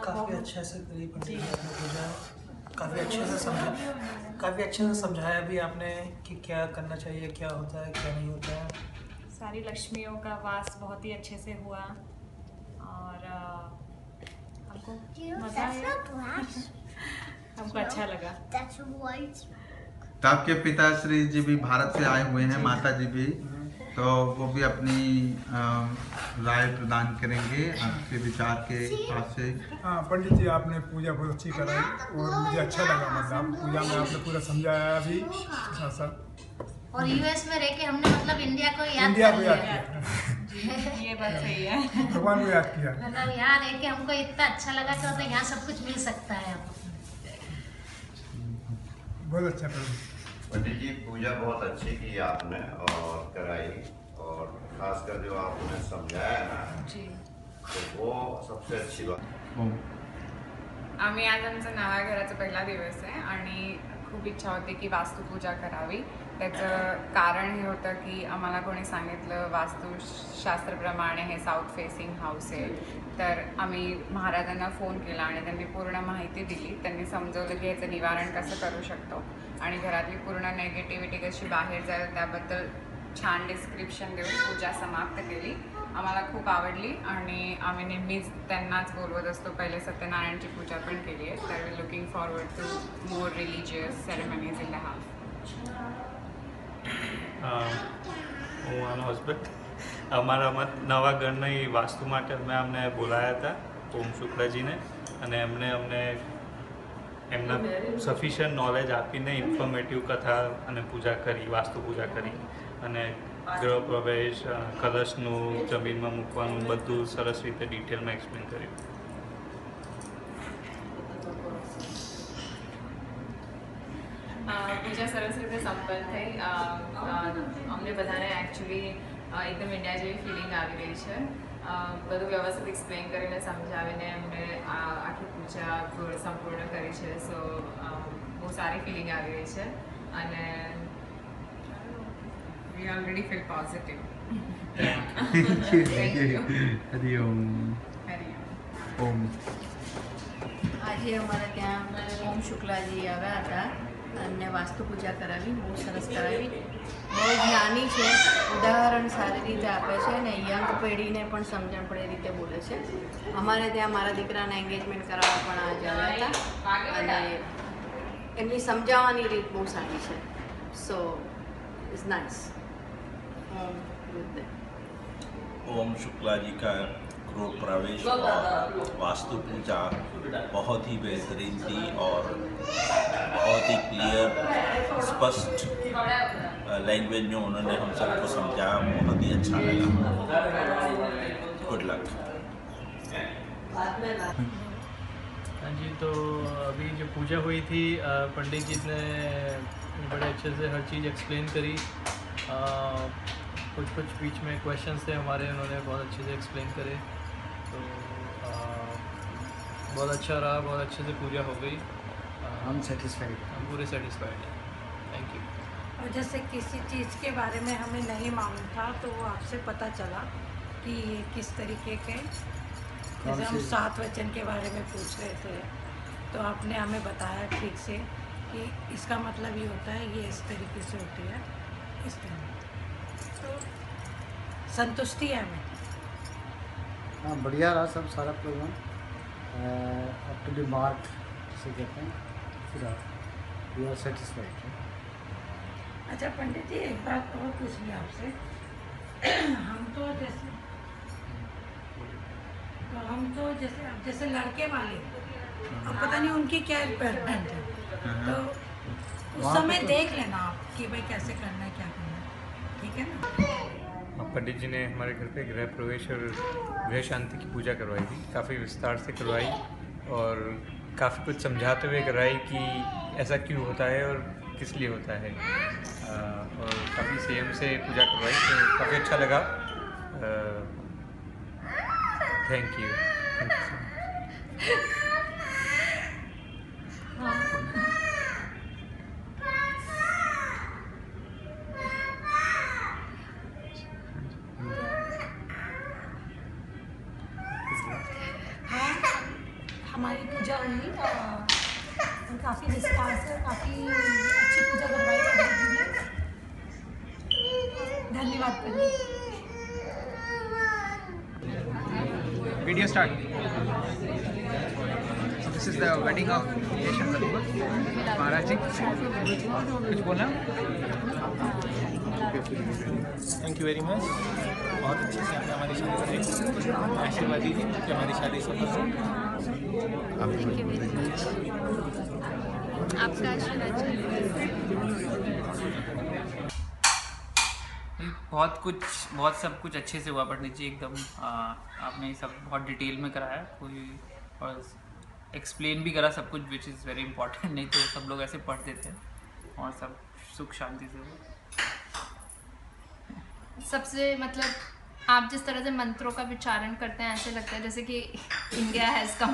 Speaker 19: काफ़ी अच्छे से करी पंडित जी ने पूजा. काफ़ी अच्छे से समझाया भी आपने कि क्या करना चाहिए, क्या होता है, क्या नहीं होता है.
Speaker 11: सारी लक्ष्मियों का वास बहुत ही अच्छे से हुआ और हमको मज़ा आया. हमको अच्छा लगा.
Speaker 17: तो आपके पिताश्री जी भी भारत से आए हुए हैं, माता जी भी, तो वो भी अपनी राय प्रदान करेंगे आपके विचार के हिसाब से.
Speaker 24: हाँ पंडित जी, आपने पूजा बहुत अच्छी कराई और मुझे अच्छा लगा. मतलब पूजा में आपने पूरा समझाया भी साथ साथ.
Speaker 25: और यूएस में रह के हमने मतलब इंडिया को याद किया.
Speaker 11: ये बात सही है.
Speaker 24: भगवान को याद किया.
Speaker 25: मतलब यहाँ रह के हमको इतना अच्छा लगा कि मतलब यहाँ सब कुछ मिल सकता है.
Speaker 24: बहुत अच्छा
Speaker 29: पंडित जी, पूजा बहुत अच्छी की आपने और कराई और खासकर जो आपने समझाया ना तो वो सबसे अच्छी बात.
Speaker 30: आम्ही आज आमचा नव्या घराचा पहिला दिवस आहे आणि खूप इच्छा होती की वास्तुपूजा करावी. त्याचं कारण हे होतं की आम्हाला कोणी सांगितलं वास्तुशास्त्रप्रमाणे हे साऊथ फेसिंग हाऊस आहे. तर आम्ही महाराजांना फ़ोन केला आणि त्यांनी पूर्ण माहिती दिली. त्यांनी समजवलं की याचं निवारण कसं करू शकतो आणि घरातली पूर्ण नेगेटिव्हिटी कशी बाहेर जाईल त्याबद्दल छान डिस्क्रिप्शन देऊन पूजा समाप्त केली. आम्हाला खूप आवडली आणि आम्ही नेहमीच त्यांनाच बोलवत असतो. पहिले सत्यनारायणची पूजा पण केली आहे. तर we looking forward to more religious ceremonies in the house.
Speaker 6: હું આનો હસબન્ડ. અમારા નવા ઘરની વાસ્તુ માટે અમે અમને બોલાયા હતા ઓમ શુક્લાજીને અને એમને અમને એમના સફિશિયન્ટ નોલેજ આપીને ઇન્ફોર્મેટિવ કથા અને પૂજા કરી, વાસ્તુ પૂજા કરી અને ગૃહ પ્રવેશ, કલશનું જમીનમાં મૂકવાનું બધું સરસ રીતે ડિટેલમાં એક્સપ્લેન કર્યું.
Speaker 30: પૂજા સરસ રીતે સંપન્ન થઈ. અમને બધાને એકચ્યુઅલી એકદમ ઇન્ડિયા જેવી ફિલિંગ આવી રહી છે. બધું વ્યવસ્થિત એક્સપ્લેન કરીને સમજાવીને એમને આખી પૂજા સંપૂર્ણ કરી છે. સો બહુ સારી ફિલિંગ આવી રહી છે અને વી ઓલરેડી ફીલ પોઝિટિવ.
Speaker 17: હરિઓમ. ઓમ.
Speaker 13: આજે અમારા ત્યાં ઓમ શુક્લાજી આવ્યા હતા અને વાસ્તુ પૂજા કરાવી, બહુ સરસ કરાવી. બહુ જ્ઞાની છે, ઉદાહરણ સારી રીતે આપે છે અને યંગ પેઢીને પણ સમજણ પડે એ રીતે બોલે છે. અમારે ત્યાં મારા દીકરાને એન્ગેજમેન્ટ કરાવવા પણ આજે આવ્યા હતા અને એમની સમજાવવાની રીત બહુ સારી છે. So it's nice.
Speaker 4: Om Shukla ji का गृह प्रवेश और वास्तु पूजा बहुत ही बेहतरीन थी और बहुत ही क्लियर स्पष्ट लैंग्वेज में उन्होंने हम सबको समझाया, बहुत ही अच्छा लगा। Good luck.
Speaker 5: हाँ जी, तो अभी जो पूजा हुई थी पंडित जी ने बड़े अच्छे से हर चीज़ एक्सप्लेन करी। कुछ बीच में क्वेश्चंस थे हमारे, उन्होंने बहुत अच्छे से एक्सप्लेन करे, तो बहुत अच्छा रहा, बहुत अच्छे से पूजा हो गई।
Speaker 7: हम सेटिस्फाइड,
Speaker 5: हम पूरे सेटिस्फाइड हैं। Thank you.
Speaker 27: और जैसे किसी चीज़ के बारे में हमें नहीं मालूम था तो वो आपसे पता चला कि ये किस तरीके के, जैसे हम 7 वचन के बारे में पूछ रहे थे तो आपने हमें बताया ठीक से कि इसका मतलब ये होता है, ये इस तरीके से होती है, इस तरह। तो संतुष्टि है हमें।
Speaker 7: हाँ, बढ़िया रहा सब सारा programme, up to the mark जिसे कहते हैं, पूरा वी आर सेटिस्फाइड।
Speaker 27: अच्छा पंडित जी, एक बात और पूछनी है आपसे। हम तो जैसे लड़के वाले, अब पता नहीं उनकी क्या रिक्वायरमेंट है, तो उस समय देख लेना आप कि भाई कैसे करना है, क्या करना है, ठीक है ना।
Speaker 9: पंडित जी ने हमारे घर पे गृह प्रवेश और गृह शांति की पूजा करवाई थी, काफ़ी विस्तार से करवाई और काफ़ी कुछ समझाते हुए कराई कि ऐसा क्यों होता है और किस लिए होता है, और काफ़ी संयम से पूजा करवाई, तो काफ़ी अच्छा लगा। Thank you so much.
Speaker 27: हमारी पूजा हुई और काफ़ी विस्तार से काफ़ी अच्छी पूजा करवाई पंडित जी ने। धन्यवाद पंडित।
Speaker 10: Video start. So this is the wedding of Yeshan Kalima. Maharaj जी, कुछ बोलना?
Speaker 19: Thank you very much. बहुत अच्छे से आपने हमारी शादी करी, आशीर्वाद दीजिए कि हमारी शादी सफल हो।
Speaker 12: थैंक यू वेरी मच, आपका आशीर्वाद चाहिए।
Speaker 14: बहुत सब कुछ अच्छे से हुआ पंडित जी, एकदम आपने सब बहुत डिटेल में कराया, कोई और एक्सप्लेन भी करा सब कुछ, विच इज़ वेरी इंपॉर्टेंट, नहीं तो सब लोग ऐसे पढ़ देते हैं, और सब सुख शांति से हुआ।
Speaker 12: सबसे मतलब आप जिस तरह से मंत्रों का विचारण करते हैं, ऐसे लगता है जैसे कि इंडिया हैज़ कम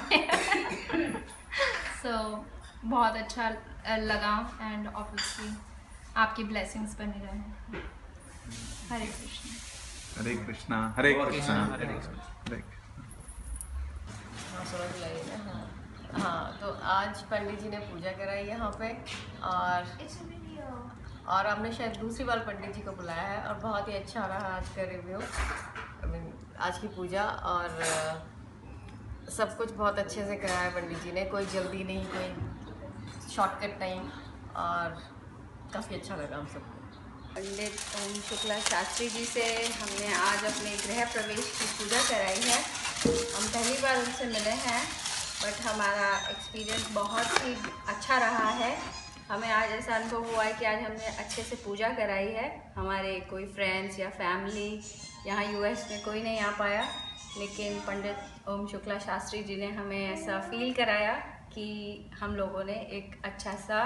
Speaker 12: सो बहुत अच्छा लगा, एंड ऑब्वियसली आपकी ब्लेसिंग्स बने रहे। हरे कृष्ण।
Speaker 10: हरे कृष्णा, हरे कृष्णा, हरे कृष्णा।
Speaker 13: हाँ, तो आज पंडित जी ने पूजा कराई यहाँ पे, और हमने शायद दूसरी बार पंडित जी को बुलाया है, और बहुत ही अच्छा रहा आज का रिव्यू, आज की पूजा, और सब कुछ बहुत अच्छे से कराया है पंडित जी ने, कोई जल्दी नहीं, कोई शॉर्टकट नहीं, और काफ़ी अच्छा लगा हम सबको।
Speaker 15: पंडित ओम शुक्ला शास्त्री जी से हमने आज अपने गृह प्रवेश की पूजा कराई है। हम पहली बार उनसे मिले हैं, बट हमारा एक्सपीरियंस बहुत ही अच्छा रहा है। हमें आज ऐसा अनुभव हुआ है कि आज हमने अच्छे से पूजा कराई है। हमारे कोई फ्रेंड्स या फैमिली यहाँ यूएस में कोई नहीं आ पाया, लेकिन पंडित ओम शुक्ला शास्त्री जी ने हमें ऐसा फील कराया कि हम लोगों ने एक अच्छा सा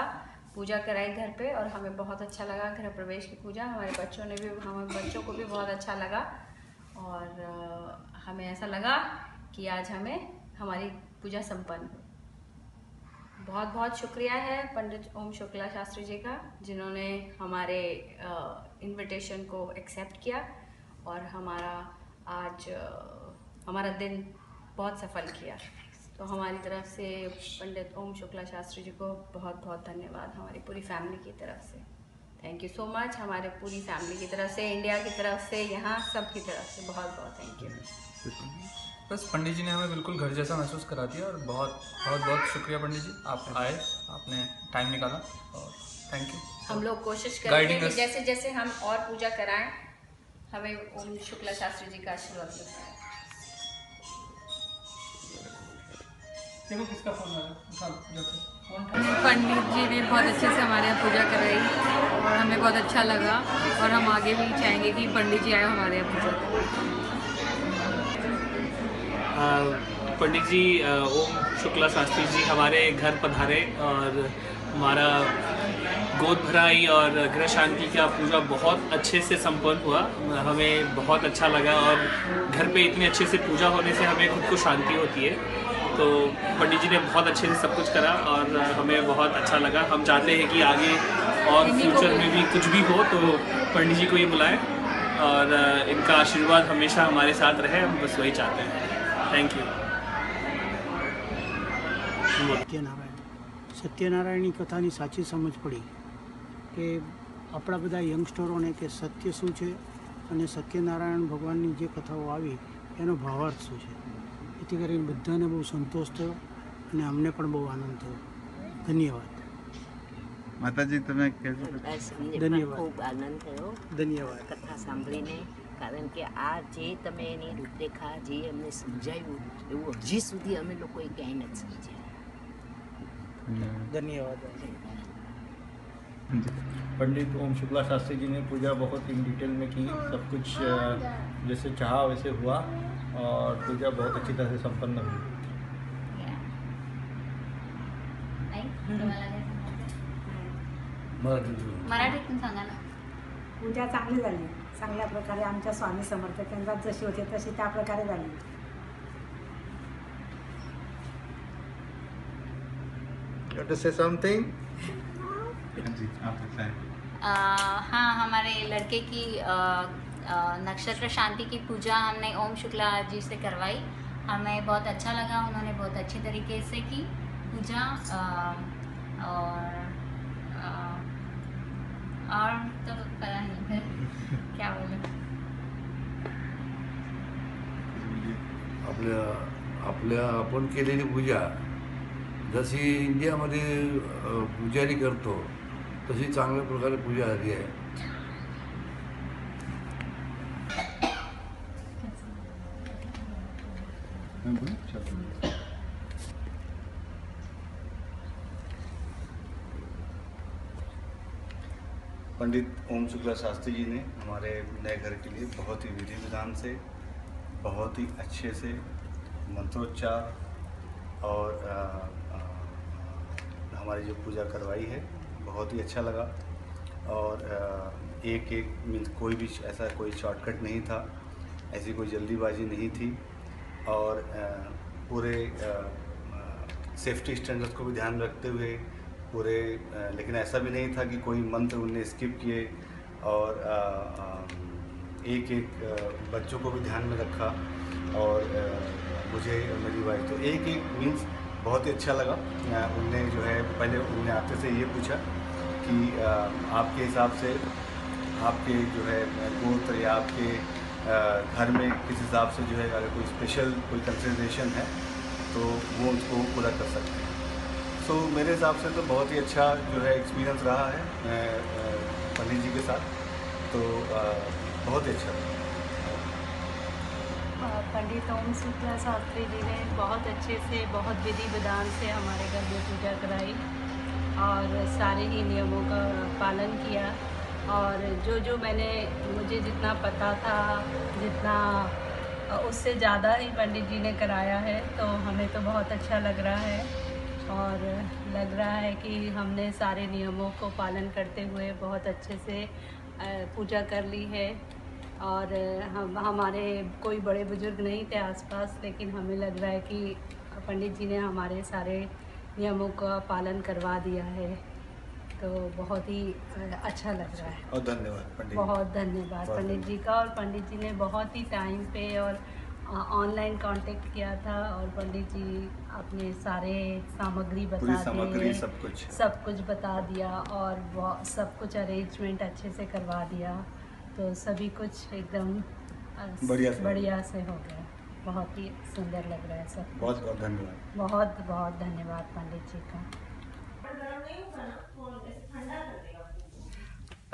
Speaker 15: पूजा कराई घर पे, और हमें बहुत अच्छा लगा गृह प्रवेश की पूजा। हमारे बच्चों को भी बहुत अच्छा लगा, और हमें ऐसा लगा कि आज हमारी पूजा संपन्न हुई। बहुत बहुत शुक्रिया है पंडित ओम शुक्ला शास्त्री जी का, जिन्होंने हमारे इनविटेशन को एक्सेप्ट किया, और हमारा दिन बहुत सफल किया। तो हमारी तरफ से पंडित ओम शुक्ला शास्त्री जी को बहुत बहुत धन्यवाद, हमारी पूरी फैमिली की तरफ से। थैंक यू सो मच, हमारे पूरी फैमिली की तरफ से, इंडिया की तरफ से, यहाँ सब की तरफ से बहुत बहुत थैंक यू।
Speaker 18: बस पंडित जी ने हमें बिल्कुल घर जैसा महसूस करा दिया, और बहुत बहुत बहुत शुक्रिया पंडित जी, आप आए, आपने टाइम निकाला, और थैंक यू।
Speaker 15: हम लोग कोशिश करेंगे कि जैसे जैसे हम और पूजा कराएं हमें ओम शुक्ला शास्त्री जी का आशीर्वाद मिलता है।
Speaker 19: देखो किसका फोन आ रहा है।
Speaker 1: पंडित जी ने बहुत अच्छे से हमारे यहाँ पूजा कराई और हमें बहुत अच्छा लगा और हम आगे भी चाहेंगे कि पंडित जी आए हमारे यहाँ पूजा करें।
Speaker 2: पंडित जी ओम शुक्ला शास्त्री जी हमारे घर पधारे और हमारा गोद भराई और गृह शांति का पूजा बहुत अच्छे से संपन्न हुआ। हमें बहुत अच्छा लगा और घर पे इतने अच्छे से पूजा होने से हमें खुद को शांति होती है। तो पंडित जी ने बहुत अच्छे से सब कुछ करा और हमें बहुत अच्छा लगा। हम चाहते हैं कि आगे और फ्यूचर में भी कुछ भी हो तो पंडित जी को ही बुलाएं और इनका आशीर्वाद हमेशा हमारे साथ रहे, हम बस वही चाहते हैं। Thank you.
Speaker 3: સત્યનારાયણની કથાની સાચી સમજ પડી કે આપણા બધા યંગસ્ટરોને કે સત્ય શું છે અને સત્યનારાયણ ભગવાનની જે કથાઓ આવી એનો ભાવાર્થ શું છે, એથી કરીને બધાને બહુ સંતોષ થયો અને અમને પણ બહુ આનંદ થયો. ધન્યવાદ.
Speaker 17: માતાજી તમે કહેજો.
Speaker 3: ધન્યવાદ.
Speaker 16: ખૂબ આનંદ થયો
Speaker 3: ધન્યવાદ
Speaker 16: કથા સાંભળીને, કારણ કે આ જે તમે એની રૂપરેખા જે અમને સમજાવ્યું એવું હજી સુધી અમે લોકોએ ક્યાંય નથી સમજ્યા.
Speaker 3: धन्यवाद.
Speaker 20: पंडित ओम शुक्ला शास्त्री जी ने पूजा बहुत इन डिटेल में की, सब कुछ जैसे चाहा वैसे हुआ और पूजा बहुत अच्छी तरह से संपन्न हुई.
Speaker 25: मराठीतून सांगा ना.
Speaker 21: पूजा चांगली झाली, चांगल्या प्रकारे आमच्या स्वामी समर्थ केंद्रात जशी होती तशी त्या प्रकारे झाली.
Speaker 17: You want to say something?
Speaker 25: हाँ, हमारे लड़के की नक्षत्र शांति की पूजा हमने ओम शुक्ला जी से करवाई. हमें बहुत अच्छा लगा, उन्होंने बहुत अच्छी तरीके से की पूजा. और तो पता नहीं फिर क्या बोलूं.
Speaker 22: आपल्या आपण केलेली पूजा जशी इंडियामध्ये पुजारी करतो तशी चांगल्या प्रकारे पूजा झाली आहे.
Speaker 23: पंडित ओम शुक्ला शास्त्री जी ने हमारे नए घर के लिए बहुत ही विधि विधान से, बहुत ही अच्छे से मंत्रोच्चार और हमारी जो पूजा करवाई है बहुत ही अच्छा लगा. और एक मीन्स कोई भी ऐसा कोई शॉर्टकट नहीं था, ऐसी कोई जल्दीबाजी नहीं थी और पूरे सेफ्टी स्टैंडर्ड्स को भी ध्यान रखते हुए पूरे, लेकिन ऐसा भी नहीं था कि कोई मंत्र उनने स्किप किए और एक बच्चों को भी ध्यान में रखा. और मुझे मेरी वाइफ तो एक मीन्स बहुत ही अच्छा लगा. उनने जो है पहले उनने आपसे से ये पूछा कि आपके हिसाब से आपके जो है गोत्र या आपके घर में किस हिसाब से जो है अगर कोई स्पेशल कोई कंसिडरेशन है तो वो उसको पूरा कर सकते हैं. सो मेरे हिसाब से तो बहुत ही अच्छा जो है एक्सपीरियंस रहा है पंडित जी के साथ, तो बहुत ही अच्छा.
Speaker 1: पंडित ओम शुक्ला शास्त्री जी ने बहुत अच्छे से, बहुत विधि विधान से हमारे घर में पूजा कराई और सारे ही नियमों का पालन किया. और जो मुझे जितना पता था, जितना उससे ज़्यादा ही पंडित जी ने कराया है, तो हमें तो बहुत अच्छा लग रहा है. और लग रहा है कि हमने सारे नियमों को पालन करते हुए बहुत अच्छे से पूजा कर ली है. और हमारे कोई बड़े बुजुर्ग नहीं थे आसपास, लेकिन हमें लग रहा है कि पंडित जी ने हमारे सारे नियमों का पालन करवा दिया है, तो बहुत ही अच्छा लग रहा है.
Speaker 23: और धन्यवाद पंडित.
Speaker 1: बहुत धन्यवाद पंडित जी का. और पंडित जी ने बहुत ही टाइम पे और ऑनलाइन कांटेक्ट किया था और पंडित जी अपने सारे सामग्री बता दिए, सब कुछ बता दिया और सब कुछ अरेंजमेंट अच्छे से करवा दिया. तो सभी कुछ एकदम बढ़िया से हो गया. बहुत ही सुंदर लग रहा है सब.
Speaker 23: बहुत बहुत धन्यवाद.
Speaker 1: बहुत बहुत धन्यवाद पंडित जी का.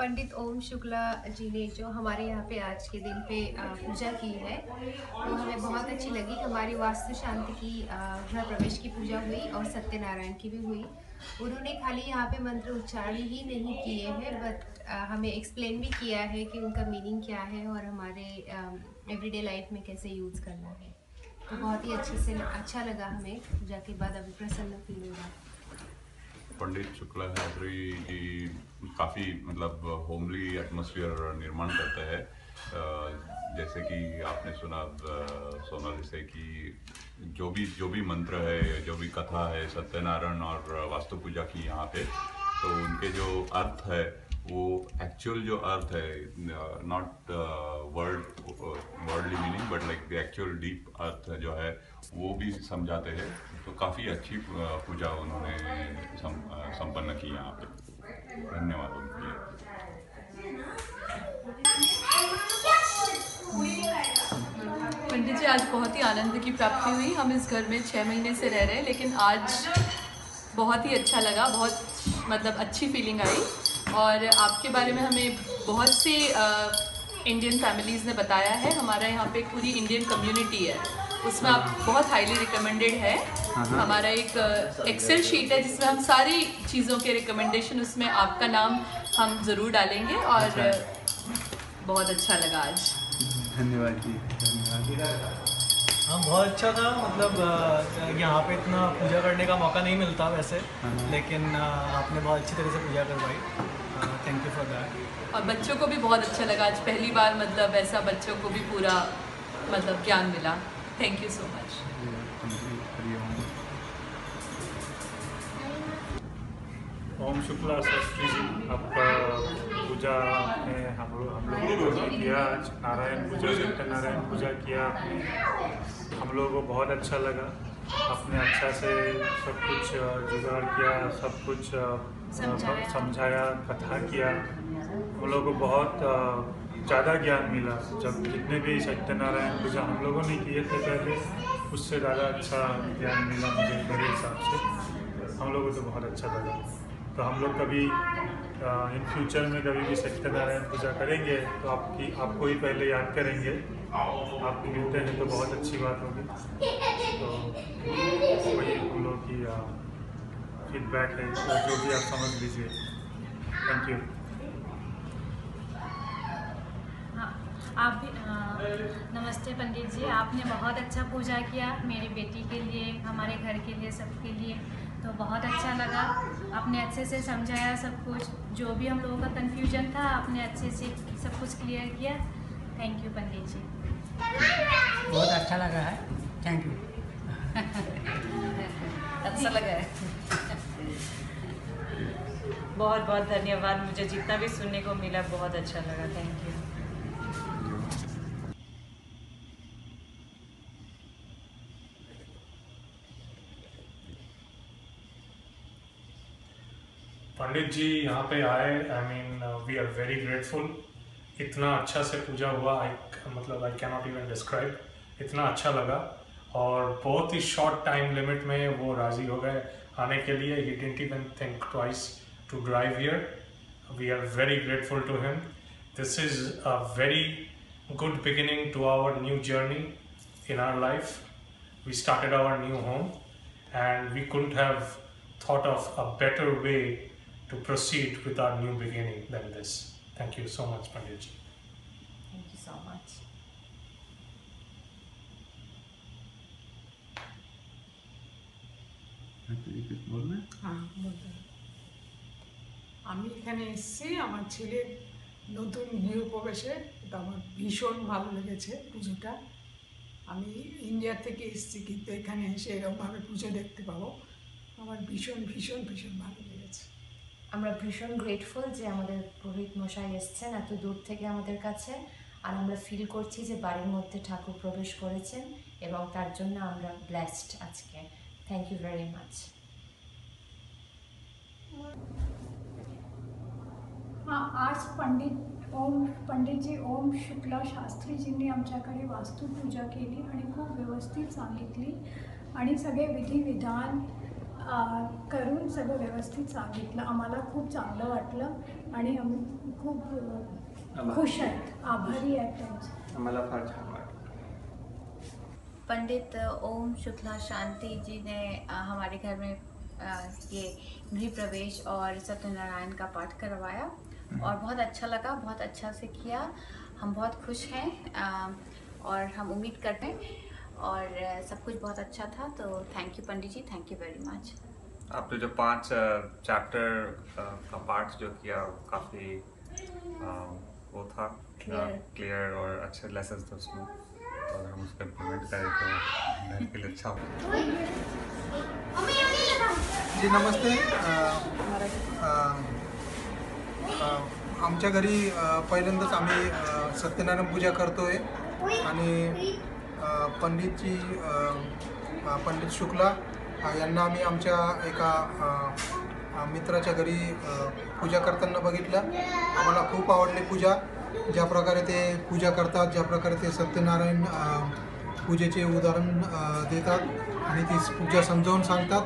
Speaker 12: पंडित ओम शुक्ला जी ने जो हमारे यहाँ पे आज के दिन पे पूजा की है वो हमें बहुत अच्छी लगी। हमारी वास्तु शांति की गृह प्रवेश की पूजा हुई और सत्यनारायण की भी हुई। उन्होंने खाली यहाँ पे मंत्र उच्चारण ही नहीं किए हैं बट हमें एक्सप्लेन भी किया है कि उनका मीनिंग क्या है और हमारे एवरीडे लाइफ में कैसे यूज़ करना है। तो बहुत ही अच्छे से अच्छा लगा हमें पूजा के बाद, अभी प्रसन्न फील हो रहा है।
Speaker 4: पंडित शुक्ला शास्त्री जी काफ़ी मतलब होमली एटमॉस्फेयर निर्माण करते हैं। जैसे कि आपने सुना सोनाली से कि जो भी मंत्र है, जो भी कथा है सत्यनारायण और वास्तु पूजा की यहाँ पे, तो उनके जो अर्थ है वो एक्चुअल जो अर्थ है, not worldly meaning but like the actual deep अर्थ जो है वो भी समझाते हैं। तो काफ़ी अच्छी पूजा उन्होंने संपन्न की यहाँ पे। धन्यवाद उनके।
Speaker 5: पंडित जी, आज बहुत ही आनंद की प्राप्ति हुई। हम इस घर में 6 महीने से रह रहे हैं, लेकिन आज बहुत ही अच्छा लगा, बहुत मतलब अच्छी फीलिंग आई। और आपके बारे में हमें बहुत सी इंडियन फैमिलीज़ ने बताया है। हमारा यहाँ पे पूरी इंडियन कम्युनिटी है, उसमें आप बहुत हाईली रिकमेंडेड है। हमारा एक एक्सेल शीट है जिसमें हम सारी चीज़ों के रिकमेंडेशन, उसमें आपका नाम हम ज़रूर डालेंगे। और बहुत अच्छा लगा आज।
Speaker 6: धन्यवाद जी, धन्यवाद।
Speaker 19: हाँ, बहुत अच्छा था। मतलब यहाँ पे इतना पूजा करने का मौका नहीं मिलता वैसे, लेकिन आपने बहुत अच्छी तरह से पूजा करवाई। Thank you for that.
Speaker 5: और बच्चों को भी बहुत अच्छा लगा आज, पहली बार मतलब ऐसा बच्चों को भी पूरा मतलब ज्ञान मिला। Thank you so much.
Speaker 8: Om Shukla Shastri ji, आपका पूजा में हम लोग ने किया आज। नारायण पूजा, सत्यनारायण पूजा किया आपने। हम लोगों को बहुत अच्छा लगा। आपने अच्छा से सब कुछ जुगाड़ किया, सब कुछ समझाया, कथा किया। हम लोगों को बहुत ज़्यादा ज्ञान मिला। जब जितने भी सत्यनारायण पूजा हम लोगों ने किए थे पहले, उससे ज़्यादा अच्छा ज्ञान मिला मुझे मेरे हिसाब से। हम लोगों को तो बहुत अच्छा लगा। तो हम लोग कभी इन फ्यूचर में कभी भी सत्यनारायण पूजा करेंगे तो आपको ही पहले याद करेंगे। आप मिलते हैं तो बहुत अच्छी बात होगी। तो वही हम लोग की फीडबैक है, तो जो भी आप समझ लीजिए। Thank you.
Speaker 11: आप भी नमस्ते पंडित जी, आपने बहुत अच्छा पूजा किया मेरी बेटी के लिए, हमारे घर के लिए, सबके लिए। तो बहुत अच्छा लगा। आपने अच्छे से समझाया सब कुछ, जो भी हम लोगों का कन्फ्यूजन था आपने अच्छे से सब कुछ क्लियर किया। Thank you Pandit ji.
Speaker 24: बहुत अच्छा लगा है। Thank you.
Speaker 5: अच्छा लगा है।
Speaker 1: बहुत बहुत धन्यवाद। मुझे जितना भी सुनने को मिला बहुत अच्छा लगा। Thank you.
Speaker 8: पंडित जी यहाँ पे आए, I mean we are very grateful. इतना अच्छा से पूजा हुआ, मतलब आई कैनॉट इवन डिस्क्राइब। इतना अच्छा लगा और बहुत ही शॉर्ट टाइम लिमिट में वो राज़ी हो गए आने के लिए। He didn't even think twice to drive here. We are very grateful to him. This is a very good beginning to our new journey in our life. We started our new home and we couldn't have thought of a better way to proceed with our new beginning than this. Thank you so much, Pandit ji.
Speaker 1: Thank you so much.
Speaker 26: আমি এখানে এসেছি আমার ছেলের নতুন গৃহপ্রবেশে। এটা আমার ভীষণ ভালো লেগেছে পুজোটা। আমি ইন্ডিয়া থেকে এসেছি, কিন্তু এখানে এসে এরকমভাবে পুজো দেখতে পাবো আমার ভীষণ ভীষণ ভীষণ ভালো লেগেছে।
Speaker 28: আমরা ভীষণ গ্রেটফুল যে আমাদের পুরোহিত মশাই এসেছেন এত দূর থেকে আমাদের কাছে। আর আমরা ফিল করছি যে বাড়ির মধ্যে ঠাকুর প্রবেশ করেছেন এবং তার জন্য আমরা ব্লেসড আজকে। Thank you very much.
Speaker 21: हाँ, आज पंडित जी ओम शुक्ला शास्त्री जींनी आमच्याकडे वास्तुपूजा केली आणि खूप व्यवस्थित सांगितली आणि सगळे विधी विधान करून सगळं व्यवस्थित सांगितलं. आम्हाला खूप चांगलं वाटलं आणि आम्ही खूप खुश आहेत, आभारी आहेत त्यांचे.
Speaker 6: आम्हाला फार छान वाटलं.
Speaker 25: पंडित ओम शुक्ला शांति जी ने हमारे घर में ये गृह प्रवेश और सत्यनारायण का पाठ करवाया और बहुत अच्छा लगा, बहुत अच्छा से किया. हम बहुत खुश हैं और हम उम्मीद करते हैं और सब कुछ बहुत अच्छा था. तो thank you Pandit ji, thank you very much.
Speaker 7: आपने जो 5 चैप्टर का पाठ जो किया काफ़ी वो था क्लियर और अच्छे लेसन थे उसमें, और हम उसको इम्प्लीमेंट करें तो घर के लिए अच्छा हो.
Speaker 9: जी नमस्ते. आमच्या घरी पहिल्यांदाच आम्ही सत्यनारायण पूजा करतोय आणि पंडित शुक्ला यांना आम्ही आमच्या एका मित्राच्या घरी पूजा करताना बघितलं. आम्हाला खूप आवडली पूजा, ज्या प्रकारे ते पूजा करतात, ज्या प्रकारे ते सत्यनारायण पूजेचे उदाहरण देतात आणि ती पूजा समजावून सांगतात,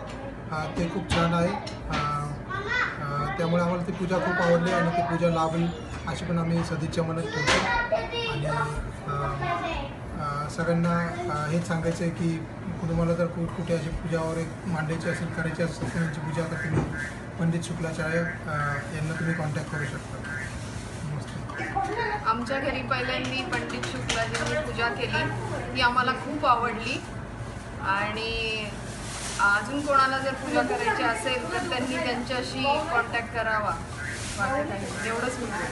Speaker 9: ते खूप छान आहे. त्यामुळे आम्हाला ती पूजा खूप आवडली आणि ती पूजा लाभेल अशी पण आम्ही सदिच्छा मनात ठेवतो. आणि सगळ्यांना हेच सांगायचं आहे की तुम्हाला जर कुठे अशी पूजा वगैरे मांडायची असेल, करायची असेल सत्यनारायणची पूजा, तर तुम्ही पंडित शुक्लाचार्य यांना तुम्ही कॉन्टॅक्ट करू शकता.
Speaker 10: आमच्या घरी पहिल्यांदा पंडित शुक्लाजींनी पूजा केली, ती आम्हाला खूप आवडली. आणि अजून कोणाला जर पूजा करायची असेल तर त्यांनी त्यांच्याशी कॉन्टॅक्ट करावा. एवढंच म्हणतो.